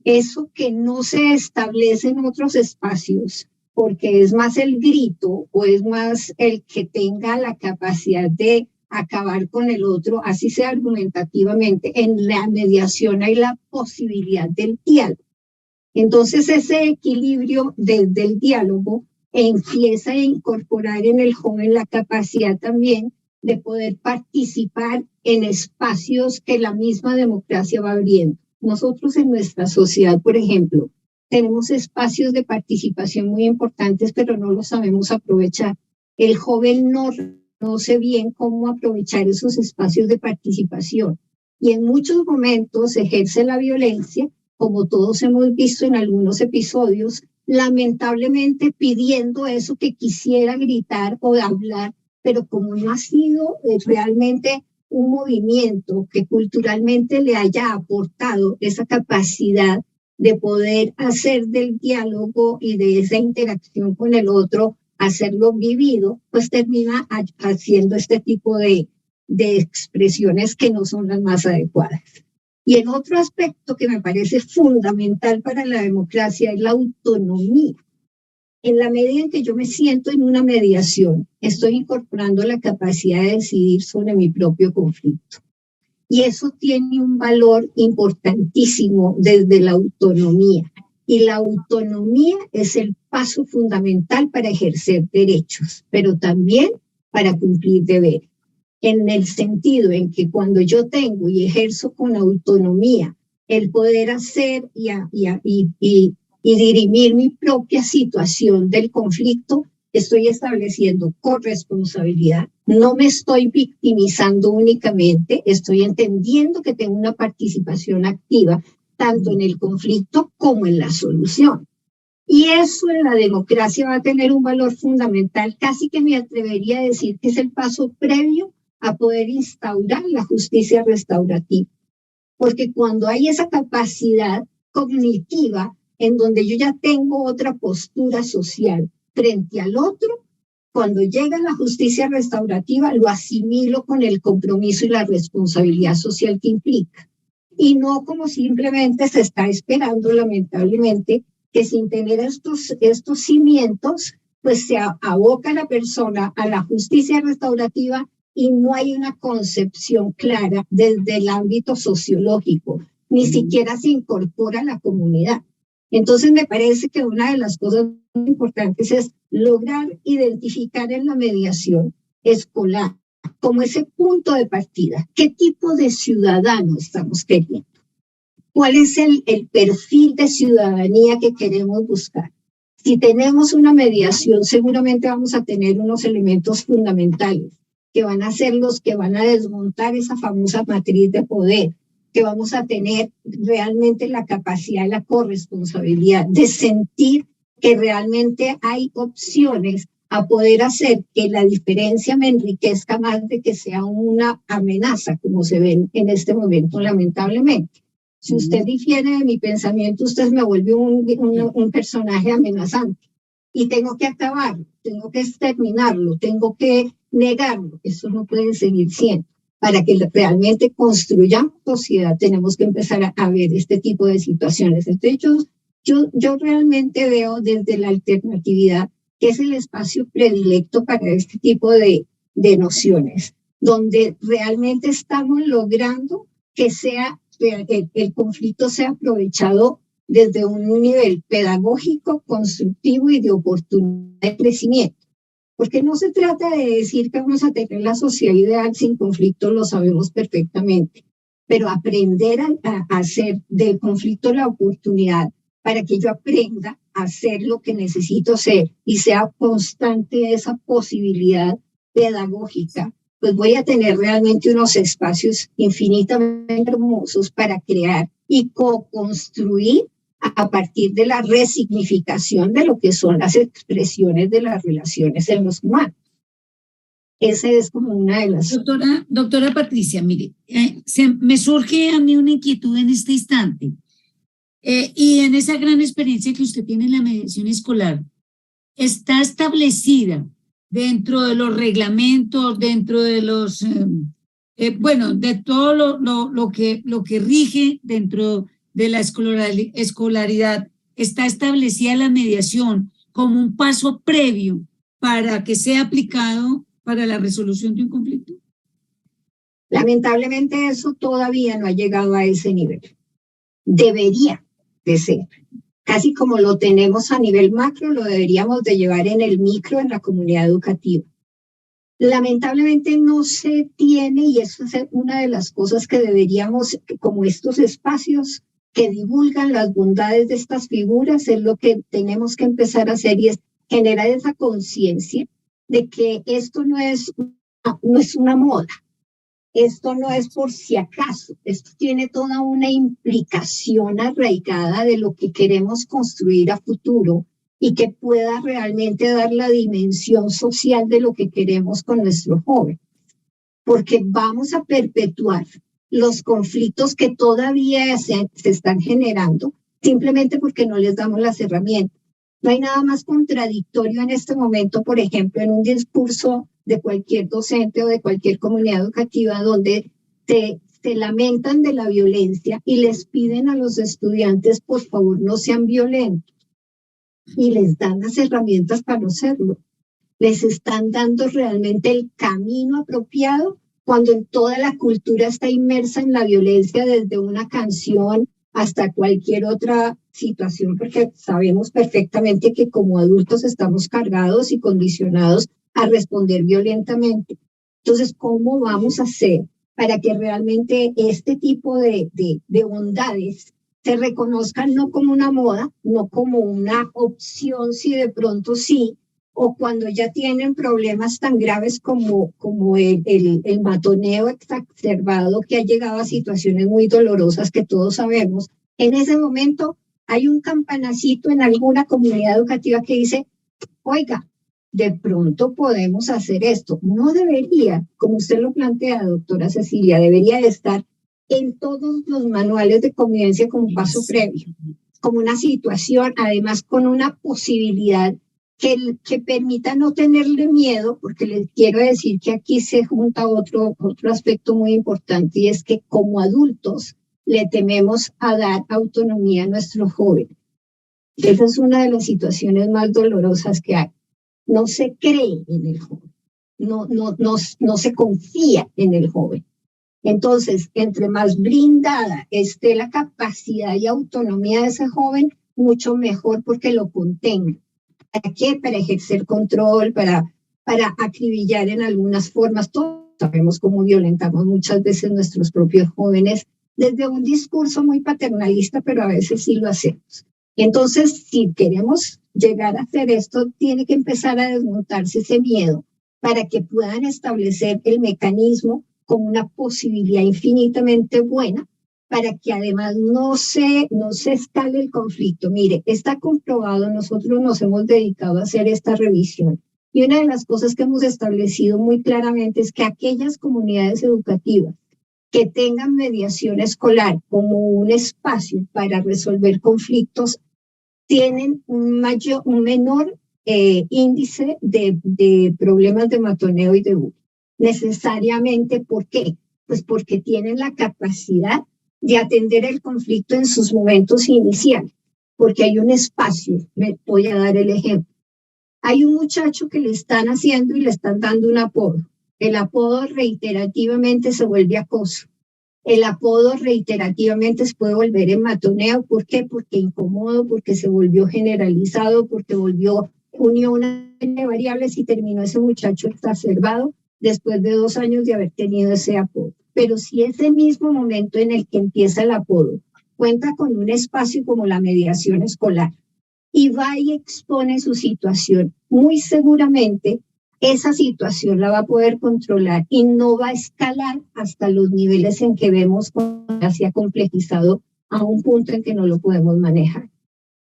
Eso que no se establece en otros espacios, porque es más el grito o es más el que tenga la capacidad de acabar con el otro, así sea argumentativamente. En la mediación hay la posibilidad del diálogo. Entonces ese equilibrio desde el diálogo empieza a incorporar en el joven la capacidad también de poder participar en espacios que la misma democracia va abriendo. Nosotros en nuestra sociedad, por ejemplo, tenemos espacios de participación muy importantes, pero no los sabemos aprovechar. El joven no conoce bien cómo aprovechar esos espacios de participación y en muchos momentos ejerce la violencia, como todos hemos visto en algunos episodios, lamentablemente pidiendo eso que quisiera gritar o hablar, pero como no ha sido realmente un movimiento que culturalmente le haya aportado esa capacidad de poder hacer del diálogo y de esa interacción con el otro, hacerlo vivido, pues termina haciendo este tipo de expresiones que no son las más adecuadas. Y el otro aspecto que me parece fundamental para la democracia es la autonomía. En la medida en que yo me siento en una mediación, estoy incorporando la capacidad de decidir sobre mi propio conflicto. Y eso tiene un valor importantísimo desde la autonomía. Y la autonomía es el paso fundamental para ejercer derechos, pero también para cumplir deberes. En el sentido en que cuando yo tengo y ejerzo con autonomía el poder hacer y dirimir mi propia situación del conflicto, estoy estableciendo corresponsabilidad. No me estoy victimizando únicamente, estoy entendiendo que tengo una participación activa tanto en el conflicto como en la solución. Y eso en la democracia va a tener un valor fundamental, casi que me atrevería a decir que es el paso previo a poder instaurar la justicia restaurativa. Porque cuando hay esa capacidad cognitiva en donde yo ya tengo otra postura social frente al otro, cuando llega la justicia restaurativa lo asimilo con el compromiso y la responsabilidad social que implica. Y no como simplemente se está esperando, lamentablemente, que sin tener estos cimientos, pues se aboca la persona a la justicia restaurativa y no hay una concepción clara desde el ámbito sociológico, ni siquiera se incorpora a la comunidad. Entonces me parece que una de las cosas muy importantes es lograr identificar en la mediación escolar como ese punto de partida. ¿Qué tipo de ciudadano estamos queriendo? ¿Cuál es el perfil de ciudadanía que queremos buscar? Si tenemos una mediación, seguramente vamos a tener unos elementos fundamentales que van a ser los que van a desmontar esa famosa matriz de poder, que vamos a tener realmente la capacidad y la corresponsabilidad de sentir que realmente hay opciones a poder hacer que la diferencia me enriquezca más de que sea una amenaza, como se ve en este momento, lamentablemente. Si usted difiere de mi pensamiento, usted me vuelve un personaje amenazante. Y tengo que acabarlo, tengo que exterminarlo, tengo que negarlo. Eso no puede seguir siendo. Para que realmente construyamos sociedad, tenemos que empezar a ver este tipo de situaciones. Entonces, Yo realmente veo desde la alternatividad que es el espacio predilecto para este tipo de nociones, donde realmente estamos logrando que sea el conflicto sea aprovechado desde un nivel pedagógico, constructivo y de oportunidad de crecimiento. Porque no se trata de decir que vamos a tener la sociedad ideal sin conflicto, lo sabemos perfectamente, pero aprender a hacer del conflicto la oportunidad para que yo aprenda a hacer lo que necesito ser y sea constante esa posibilidad pedagógica, pues voy a tener realmente unos espacios infinitamente hermosos para crear y co-construir a partir de la resignificación de lo que son las expresiones de las relaciones en los humanos. Esa es como una de las... Doctora Patricia, mire, me surge a mí una inquietud en este instante. Y en esa gran experiencia que usted tiene en la mediación escolar, ¿está establecida dentro de los reglamentos, dentro de los, bueno, de todo lo que rige dentro de la escolaridad, está establecida la mediación como un paso previo para que sea aplicado para la resolución de un conflicto? Lamentablemente eso todavía no ha llegado a ese nivel. Debería de ser. Casi como lo tenemos a nivel macro, lo deberíamos de llevar en el micro en la comunidad educativa. Lamentablemente no se tiene, y eso es una de las cosas que deberíamos, como estos espacios que divulgan las bondades de estas figuras, es lo que tenemos que empezar a hacer, y es generar esa conciencia de que esto no es una moda. Esto no es por si acaso, esto tiene toda una implicación arraigada de lo que queremos construir a futuro y que pueda realmente dar la dimensión social de lo que queremos con nuestros jóvenes. Porque vamos a perpetuar los conflictos que todavía se están generando simplemente porque no les damos las herramientas. No hay nada más contradictorio en este momento, por ejemplo, en un discurso de cualquier docente o de cualquier comunidad educativa donde se lamentan de la violencia y les piden a los estudiantes, por favor, no sean violentos. Y les dan las herramientas para no serlo. Les están dando realmente el camino apropiado cuando en toda la cultura está inmersa en la violencia, desde una canción hasta cualquier otra situación, porque sabemos perfectamente que como adultos estamos cargados y condicionados a responder violentamente. Entonces, ¿cómo vamos a hacer para que realmente este tipo de bondades se reconozcan no como una moda, no como una opción si de pronto sí, o cuando ya tienen problemas tan graves como el matoneo exacerbado que ha llegado a situaciones muy dolorosas que todos sabemos? En ese momento hay un campanacito en alguna comunidad educativa que dice, oiga, de pronto podemos hacer esto. No debería, como usted lo plantea, doctora Cecilia, debería de estar en todos los manuales de convivencia como paso previo, como una situación, además con una posibilidad que permita no tenerle miedo, porque les quiero decir que aquí se junta otro aspecto muy importante, y es que como adultos le tememos a dar autonomía a nuestros jóvenes. Esa es una de las situaciones más dolorosas que hay. No se cree en el joven, no se confía en el joven. Entonces, entre más blindada esté la capacidad y autonomía de ese joven, mucho mejor, porque lo contenga. ¿Para qué? Para ejercer control, para acribillar en algunas formas. Todos sabemos cómo violentamos muchas veces nuestros propios jóvenes desde un discurso muy paternalista, pero a veces sí lo hacemos. Entonces, si queremos llegar a hacer esto, tiene que empezar a desmontarse ese miedo para que puedan establecer el mecanismo como una posibilidad infinitamente buena, para que además no se escale el conflicto. Mire, está comprobado, nosotros nos hemos dedicado a hacer esta revisión, y una de las cosas que hemos establecido muy claramente es que aquellas comunidades educativas que tengan mediación escolar como un espacio para resolver conflictos tienen un menor índice de problemas de matoneo y de bullying. Necesariamente, ¿por qué? Pues porque tienen la capacidad de atender el conflicto en sus momentos iniciales. porque hay un espacio. Me voy a dar el ejemplo. Hay un muchacho que le están haciendo y le están dando un apodo. El apodo reiterativamente se vuelve acoso. El apodo reiterativamente se puede volver en matoneo. ¿Por qué? Porque incómodo, porque se volvió generalizado, porque unió una serie de variables y terminó ese muchacho exacerbado después de 2 años de haber tenido ese apodo. Pero si ese mismo momento en el que empieza el apodo cuenta con un espacio como la mediación escolar y va y expone su situación, muy seguramente esa situación la va a poder controlar y no va a escalar hasta los niveles en que vemos cuando se ha complejizado a un punto en que no lo podemos manejar.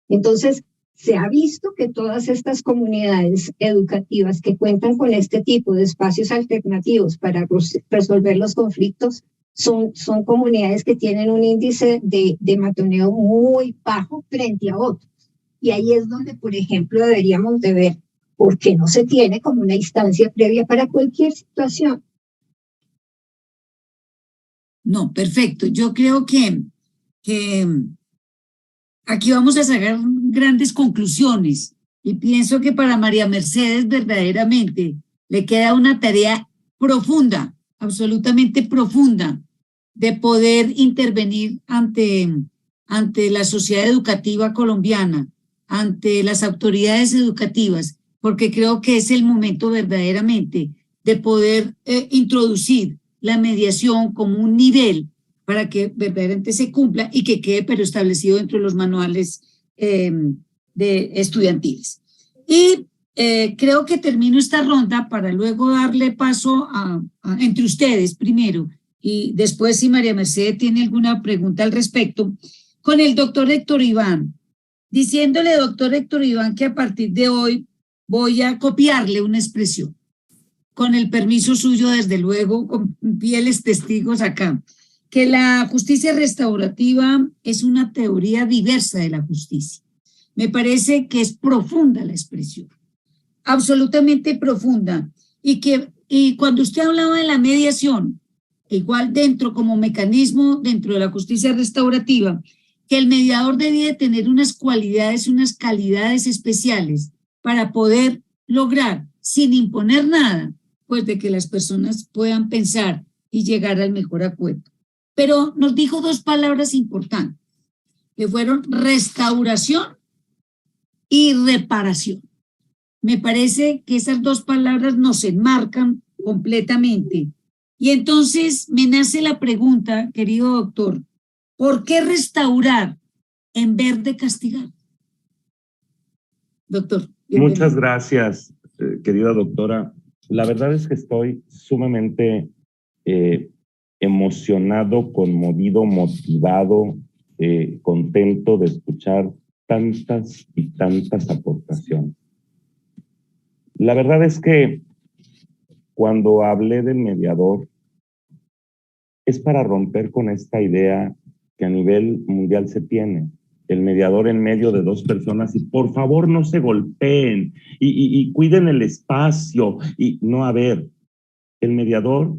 Entonces, se ha visto que todas estas comunidades educativas que cuentan con este tipo de espacios alternativos para resolver los conflictos son comunidades que tienen un índice de matoneo muy bajo frente a otros. Y ahí es donde, por ejemplo, deberíamos de ver por qué no se tiene como una instancia previa para cualquier situación. No, perfecto. Yo creo que aquí vamos a sacar grandes conclusiones y pienso que para María Mercedes verdaderamente le queda una tarea profunda, absolutamente profunda, de poder intervenir ante la sociedad educativa colombiana, ante las autoridades educativas, porque creo que es el momento verdaderamente de poder introducir la mediación como un nivel para que verdaderamente se cumpla y que quede pero establecido dentro de los manuales de estudiantiles. Y creo que termino esta ronda para luego darle paso entre ustedes primero y después si María Mercedes tiene alguna pregunta al respecto, con el doctor Héctor Iván, diciéndole, doctor Héctor Iván, que a partir de hoy voy a copiarle una expresión, con el permiso suyo, desde luego, con fieles testigos acá, que la justicia restaurativa es una teoría diversa de la justicia. Me parece que es profunda la expresión, absolutamente profunda, y cuando usted hablaba de la mediación, igual dentro como mecanismo dentro de la justicia restaurativa, que el mediador debía tener unas cualidades, unas calidades especiales para poder lograr, sin imponer nada, pues de que las personas puedan pensar y llegar al mejor acuerdo. Pero nos dijo 2 palabras importantes, que fueron restauración y reparación. Me parece que esas 2 palabras nos enmarcan completamente. Y entonces me nace la pregunta, querido doctor, ¿por qué restaurar en vez de castigar? Doctor. Muchas gracias, querida doctora. La verdad es que estoy sumamente emocionado, conmovido, motivado, contento de escuchar tantas y tantas aportaciones. La verdad es que cuando hablé del mediador, es para romper con esta idea que a nivel mundial se tiene. El mediador en medio de 2 personas y por favor no se golpeen y cuiden el espacio. Y no, a ver, el mediador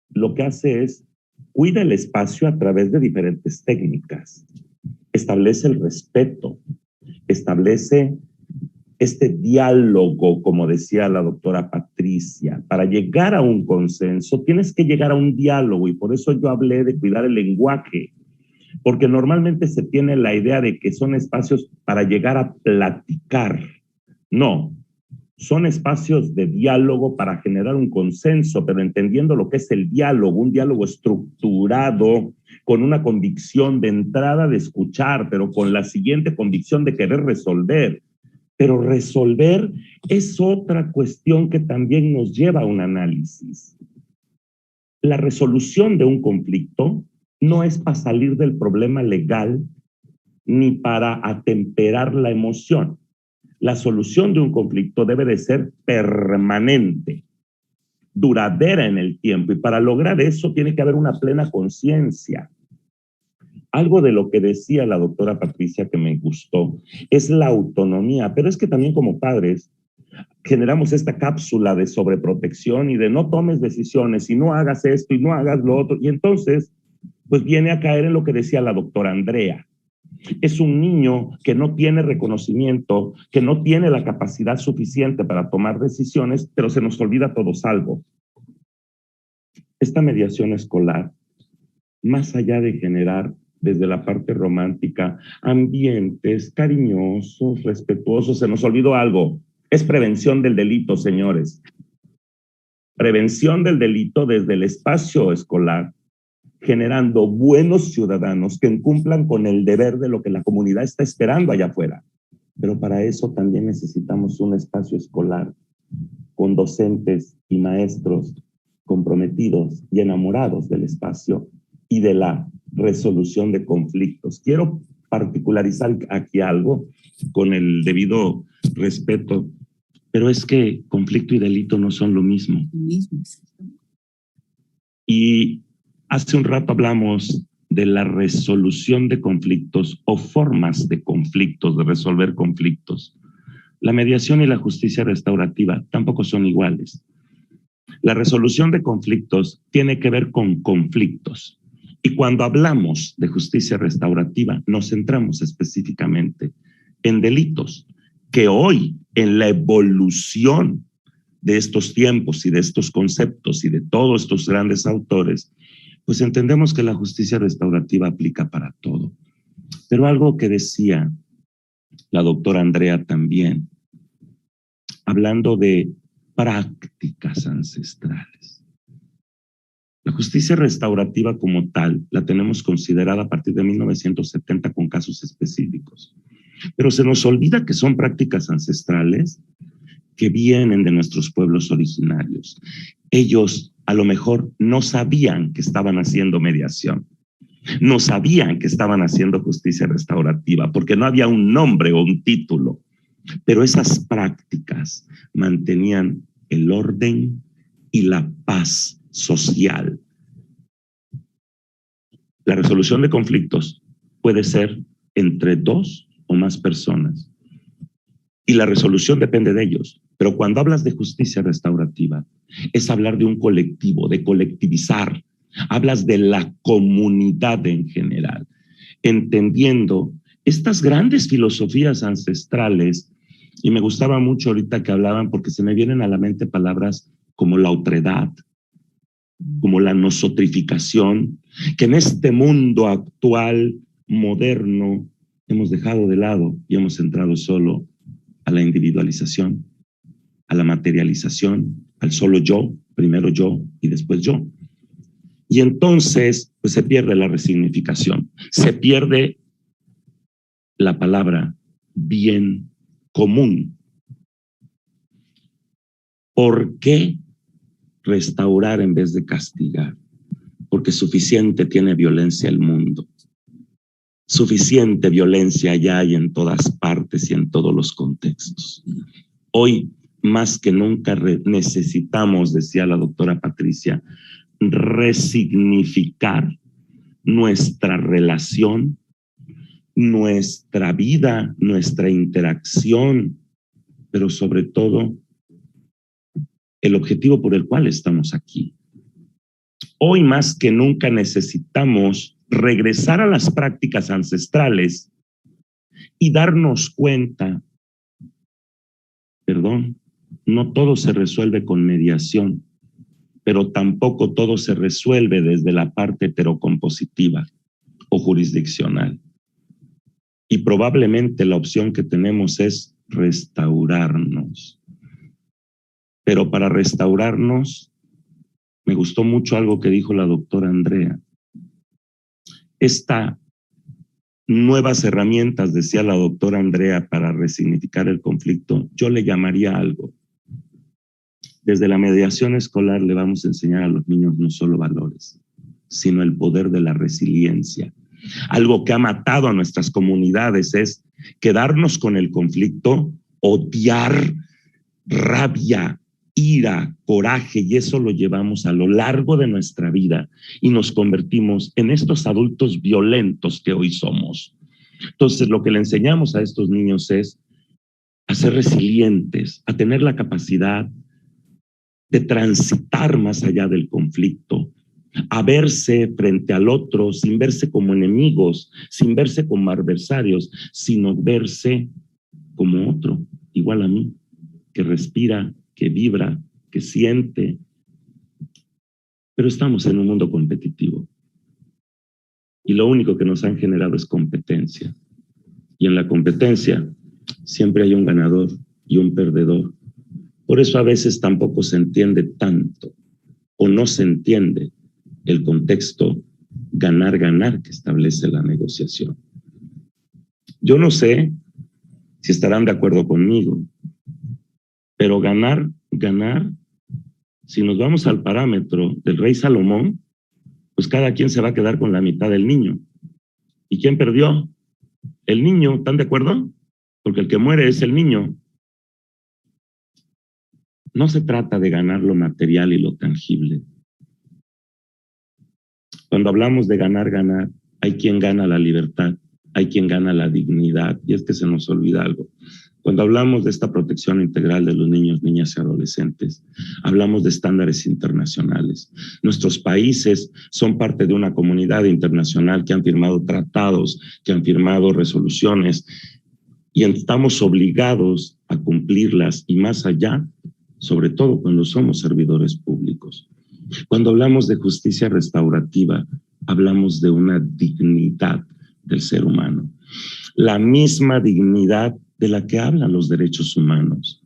lo que hace es cuida el espacio a través de diferentes técnicas. Establece el respeto, establece este diálogo, como decía la doctora Patricia. Para llegar a un consenso tienes que llegar a un diálogo y por eso yo hablé de cuidar el lenguaje, porque normalmente se tiene la idea de que son espacios para llegar a platicar. No, son espacios de diálogo para generar un consenso, pero entendiendo lo que es el diálogo, un diálogo estructurado, con una convicción de entrada de escuchar, pero con la siguiente convicción de querer resolver. Pero resolver es otra cuestión que también nos lleva a un análisis. La resolución de un conflicto no es para salir del problema legal ni para atemperar la emoción. La solución de un conflicto debe de ser permanente, duradera en el tiempo, y para lograr eso tiene que haber una plena conciencia. Algo de lo que decía la doctora Patricia que me gustó es la autonomía, pero es que también como padres generamos esta cápsula de sobreprotección y de no tomes decisiones y no hagas esto y no hagas lo otro, y entonces pues viene a caer en lo que decía la doctora Andrea. Es un niño que no tiene reconocimiento, que no tiene la capacidad suficiente para tomar decisiones, pero se nos olvida todo salvo. Esta mediación escolar, más allá de generar desde la parte romántica ambientes cariñosos, respetuosos, se nos olvidó algo. Es prevención del delito, señores. Prevención del delito desde el espacio escolar, generando buenos ciudadanos que cumplan con el deber de lo que la comunidad está esperando allá afuera. Pero para eso también necesitamos un espacio escolar con docentes y maestros comprometidos y enamorados del espacio y de la resolución de conflictos. Quiero particularizar aquí algo con el debido respeto, pero es que conflicto y delito no son lo mismo. Y hace un rato hablamos de la resolución de conflictos o formas de conflictos, de resolver conflictos. La mediación y la justicia restaurativa tampoco son iguales. La resolución de conflictos tiene que ver con conflictos. Y cuando hablamos de justicia restaurativa, nos centramos específicamente en delitos que hoy, en la evolución de estos tiempos y de estos conceptos y de todos estos grandes autores, pues entendemos que la justicia restaurativa aplica para todo. Pero algo que decía la doctora Andrea también, hablando de prácticas ancestrales. La justicia restaurativa como tal la tenemos considerada a partir de 1970 con casos específicos. Pero se nos olvida que son prácticas ancestrales que vienen de nuestros pueblos originarios. Ellos a lo mejor no sabían que estaban haciendo mediación, no sabían que estaban haciendo justicia restaurativa, porque no había un nombre o un título, pero esas prácticas mantenían el orden y la paz social. La resolución de conflictos puede ser entre dos o más personas, y la resolución depende de ellos. Pero cuando hablas de justicia restaurativa, es hablar de un colectivo, de colectivizar. Hablas de la comunidad en general, entendiendo estas grandes filosofías ancestrales. Y me gustaba mucho ahorita que hablaban, porque se me vienen a la mente palabras como la otredad, como la nosotrificación, que en este mundo actual, moderno, hemos dejado de lado y hemos entrado solo a la individualización, a la materialización, al solo yo, primero yo y después yo. Y entonces, pues se pierde la resignificación, se pierde la palabra bien común. ¿Por qué restaurar en vez de castigar? Porque suficiente tiene violencia el mundo. Suficiente violencia ya hay en todas partes y en todos los contextos. Hoy, más que nunca, necesitamos, decía la doctora Patricia, resignificar nuestra relación, nuestra vida, nuestra interacción, pero sobre todo el objetivo por el cual estamos aquí. Hoy más que nunca necesitamos regresar a las prácticas ancestrales y darnos cuenta, no todo se resuelve con mediación, pero tampoco todo se resuelve desde la parte heterocompositiva o jurisdiccional. Y probablemente la opción que tenemos es restaurarnos. Pero para restaurarnos, me gustó mucho algo que dijo la doctora Andrea. Estas nuevas herramientas, decía la doctora Andrea, para resignificar el conflicto, yo le llamaría algo. Desde la mediación escolar le vamos a enseñar a los niños no solo valores, sino el poder de la resiliencia. Algo que ha matado a nuestras comunidades es quedarnos con el conflicto, odiar, rabia, ira, coraje, y eso lo llevamos a lo largo de nuestra vida y nos convertimos en estos adultos violentos que hoy somos. Entonces, lo que le enseñamos a estos niños es a ser resilientes, a tener la capacidad de transitar más allá del conflicto, a verse frente al otro sin verse como enemigos, sin verse como adversarios, sino verse como otro, igual a mí, que respira, que vibra, que siente. Pero estamos en un mundo competitivo y lo único que nos han generado es competencia. Y en la competencia siempre hay un ganador y un perdedor. Por eso a veces tampoco se entiende tanto o no se entiende el contexto ganar-ganar que establece la negociación. Yo no sé si estarán de acuerdo conmigo, pero ganar, si nos vamos al parámetro del rey Salomón, pues cada quien se va a quedar con la mitad del niño. ¿Y quién perdió? El niño, ¿están de acuerdo? Porque el que muere es el niño. No se trata de ganar lo material y lo tangible. Cuando hablamos de ganar, hay quien gana la libertad, hay quien gana la dignidad, y es que se nos olvida algo. Cuando hablamos de esta protección integral de los niños, niñas y adolescentes, hablamos de estándares internacionales. Nuestros países son parte de una comunidad internacional que han firmado tratados, que han firmado resoluciones, y estamos obligados a cumplirlas, y más allá, sobre todo cuando somos servidores públicos. Cuando hablamos de justicia restaurativa, hablamos de una dignidad del ser humano, la misma dignidad de la que hablan los derechos humanos.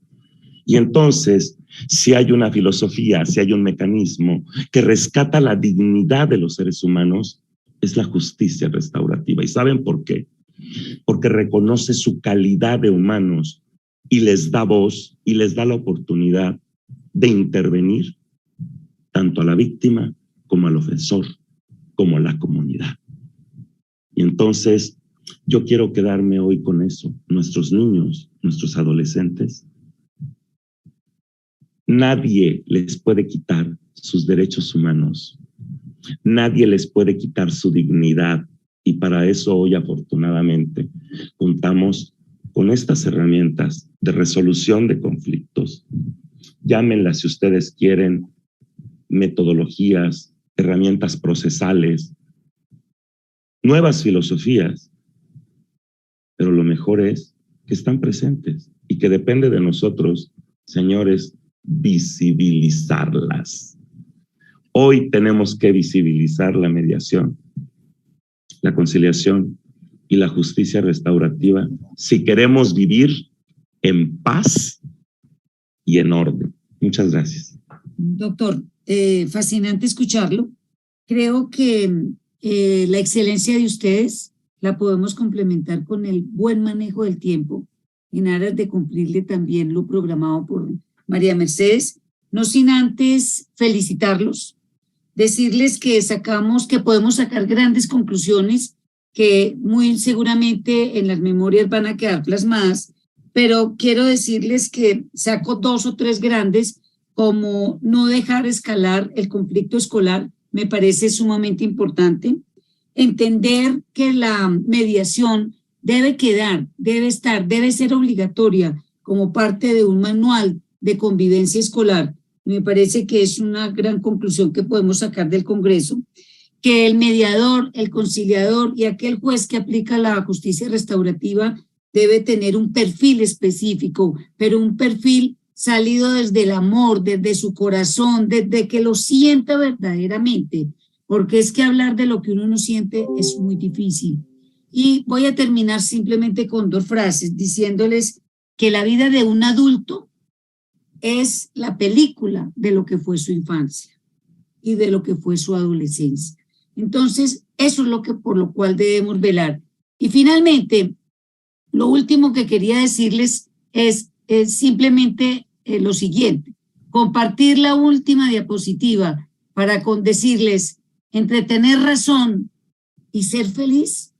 Y entonces, si hay una filosofía, si hay un mecanismo que rescata la dignidad de los seres humanos, es la justicia restaurativa. ¿Y saben por qué? Porque reconoce su calidad de humanos y les da voz y les da la oportunidad de intervenir tanto a la víctima como al ofensor, como a la comunidad. Y entonces, yo quiero quedarme hoy con eso. Nuestros niños, nuestros adolescentes, nadie les puede quitar sus derechos humanos. Nadie les puede quitar su dignidad. Y para eso hoy, afortunadamente, contamos con estas herramientas de resolución de conflictos. Llámenlas si ustedes quieren, metodologías, herramientas procesales, nuevas filosofías. Pero lo mejor es que están presentes y que depende de nosotros, señores, visibilizarlas. Hoy tenemos que visibilizar la mediación, la conciliación y la justicia restaurativa si queremos vivir en paz y en orden. Muchas gracias. Doctor, fascinante escucharlo. Creo que la excelencia de ustedes la podemos complementar con el buen manejo del tiempo en aras de cumplirle también lo programado por María Mercedes, no sin antes felicitarlos, decirles que podemos sacar grandes conclusiones que muy seguramente en las memorias van a quedar plasmadas, pero quiero decirles que saco 2 o 3 grandes, como no dejar escalar el conflicto escolar, me parece sumamente importante. Entender que la mediación debe ser obligatoria como parte de un manual de convivencia escolar. Me parece que es una gran conclusión que podemos sacar del Congreso, que el mediador, el conciliador y aquel juez que aplica la justicia restaurativa debe tener un perfil específico, pero un perfil salido desde el amor, desde su corazón, desde que lo sienta verdaderamente, porque es que hablar de lo que uno no siente es muy difícil. Y voy a terminar simplemente con 2 frases, diciéndoles que la vida de un adulto es la película de lo que fue su infancia y de lo que fue su adolescencia. Entonces, eso es por lo cual debemos velar. Y finalmente, lo último que quería decirles es simplemente lo siguiente, compartir la última diapositiva para decirles, entre tener razón y ser feliz,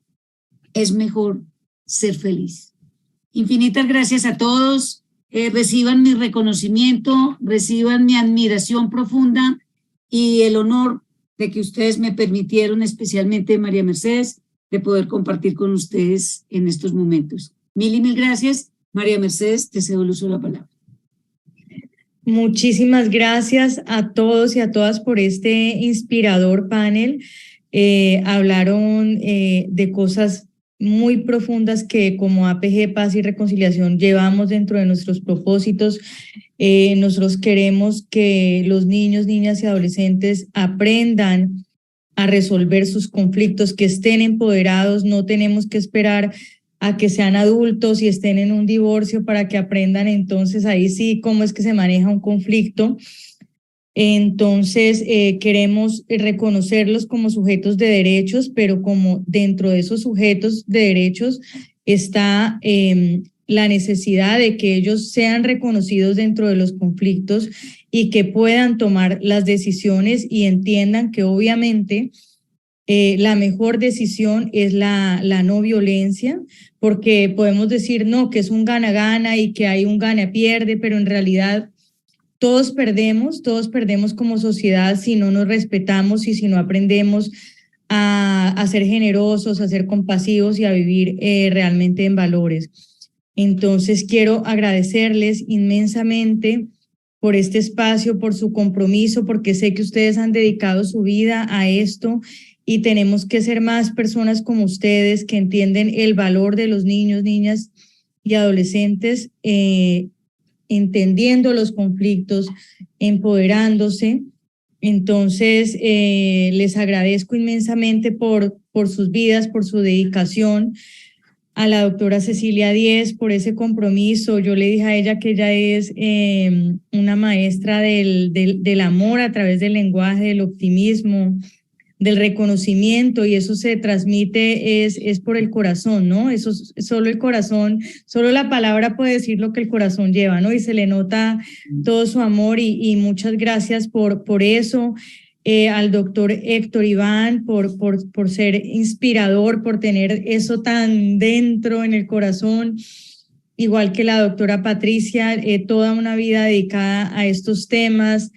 es mejor ser feliz. Infinitas gracias a todos, reciban mi reconocimiento, reciban mi admiración profunda y el honor de que ustedes me permitieron, especialmente María Mercedes, de poder compartir con ustedes en estos momentos. Mil y mil gracias. María Mercedes, te cedo el uso de la palabra. Muchísimas gracias a todos y a todas por este inspirador panel. Hablaron de cosas muy profundas que como APG Paz y Reconciliación llevamos dentro de nuestros propósitos. Nosotros queremos que los niños, niñas y adolescentes aprendan a resolver sus conflictos, que estén empoderados. No tenemos que esperar a que sean adultos y estén en un divorcio para que aprendan entonces ahí sí cómo es que se maneja un conflicto. Entonces queremos reconocerlos como sujetos de derechos, pero como dentro de esos sujetos de derechos está la necesidad de que ellos sean reconocidos dentro de los conflictos y que puedan tomar las decisiones y entiendan que obviamente la mejor decisión es la no violencia, porque podemos decir no, que es un gana-gana y que hay un gana-pierde, pero en realidad todos perdemos como sociedad si no nos respetamos y si no aprendemos a ser generosos, a ser compasivos y a vivir realmente en valores. Entonces quiero agradecerles inmensamente por este espacio, por su compromiso, porque sé que ustedes han dedicado su vida a esto y tenemos que ser más personas como ustedes que entienden el valor de los niños, niñas y adolescentes, entendiendo los conflictos, empoderándose. Entonces, les agradezco inmensamente por sus vidas, por su dedicación. A la doctora Cecilia Díez por ese compromiso. Yo le dije a ella que ella es una maestra del amor a través del lenguaje, del optimismo, del reconocimiento, y eso se transmite es por el corazón, ¿no? Eso solo el corazón, solo la palabra puede decir lo que el corazón lleva, ¿no? Y se le nota todo su amor y muchas gracias por eso. Al doctor Héctor Iván por ser inspirador, por tener eso tan dentro en el corazón, igual que la doctora Patricia, toda una vida dedicada a estos temas.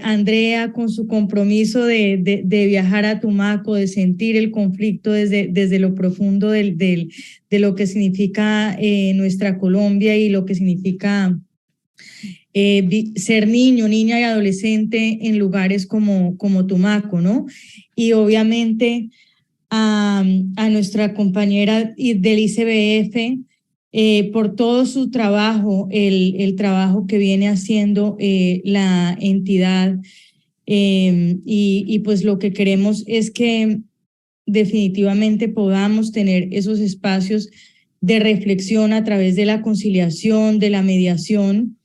Andrea, con su compromiso de viajar a Tumaco, de sentir el conflicto desde lo profundo de lo que significa nuestra Colombia y lo que significa ser niño, niña y adolescente en lugares como Tumaco, ¿no? Y obviamente a nuestra compañera del ICBF por todo su trabajo, el trabajo que viene haciendo la entidad y pues lo que queremos es que definitivamente podamos tener esos espacios de reflexión a través de la conciliación, de la mediación,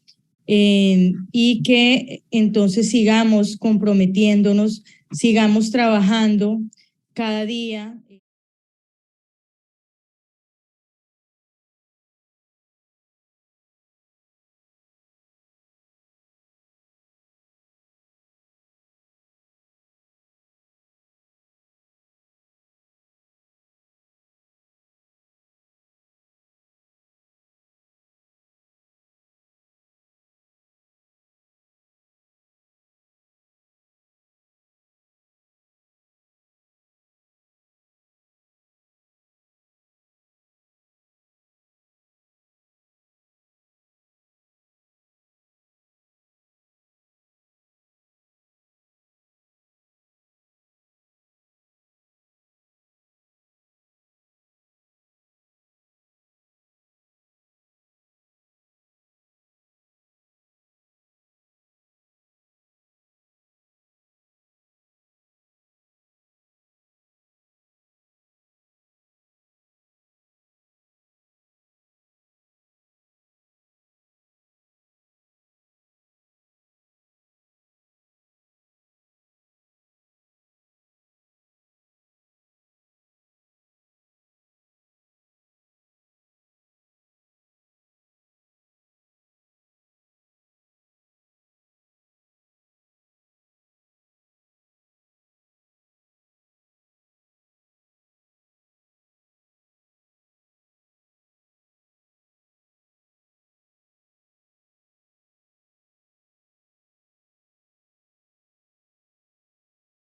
y que entonces sigamos comprometiéndonos, sigamos trabajando cada día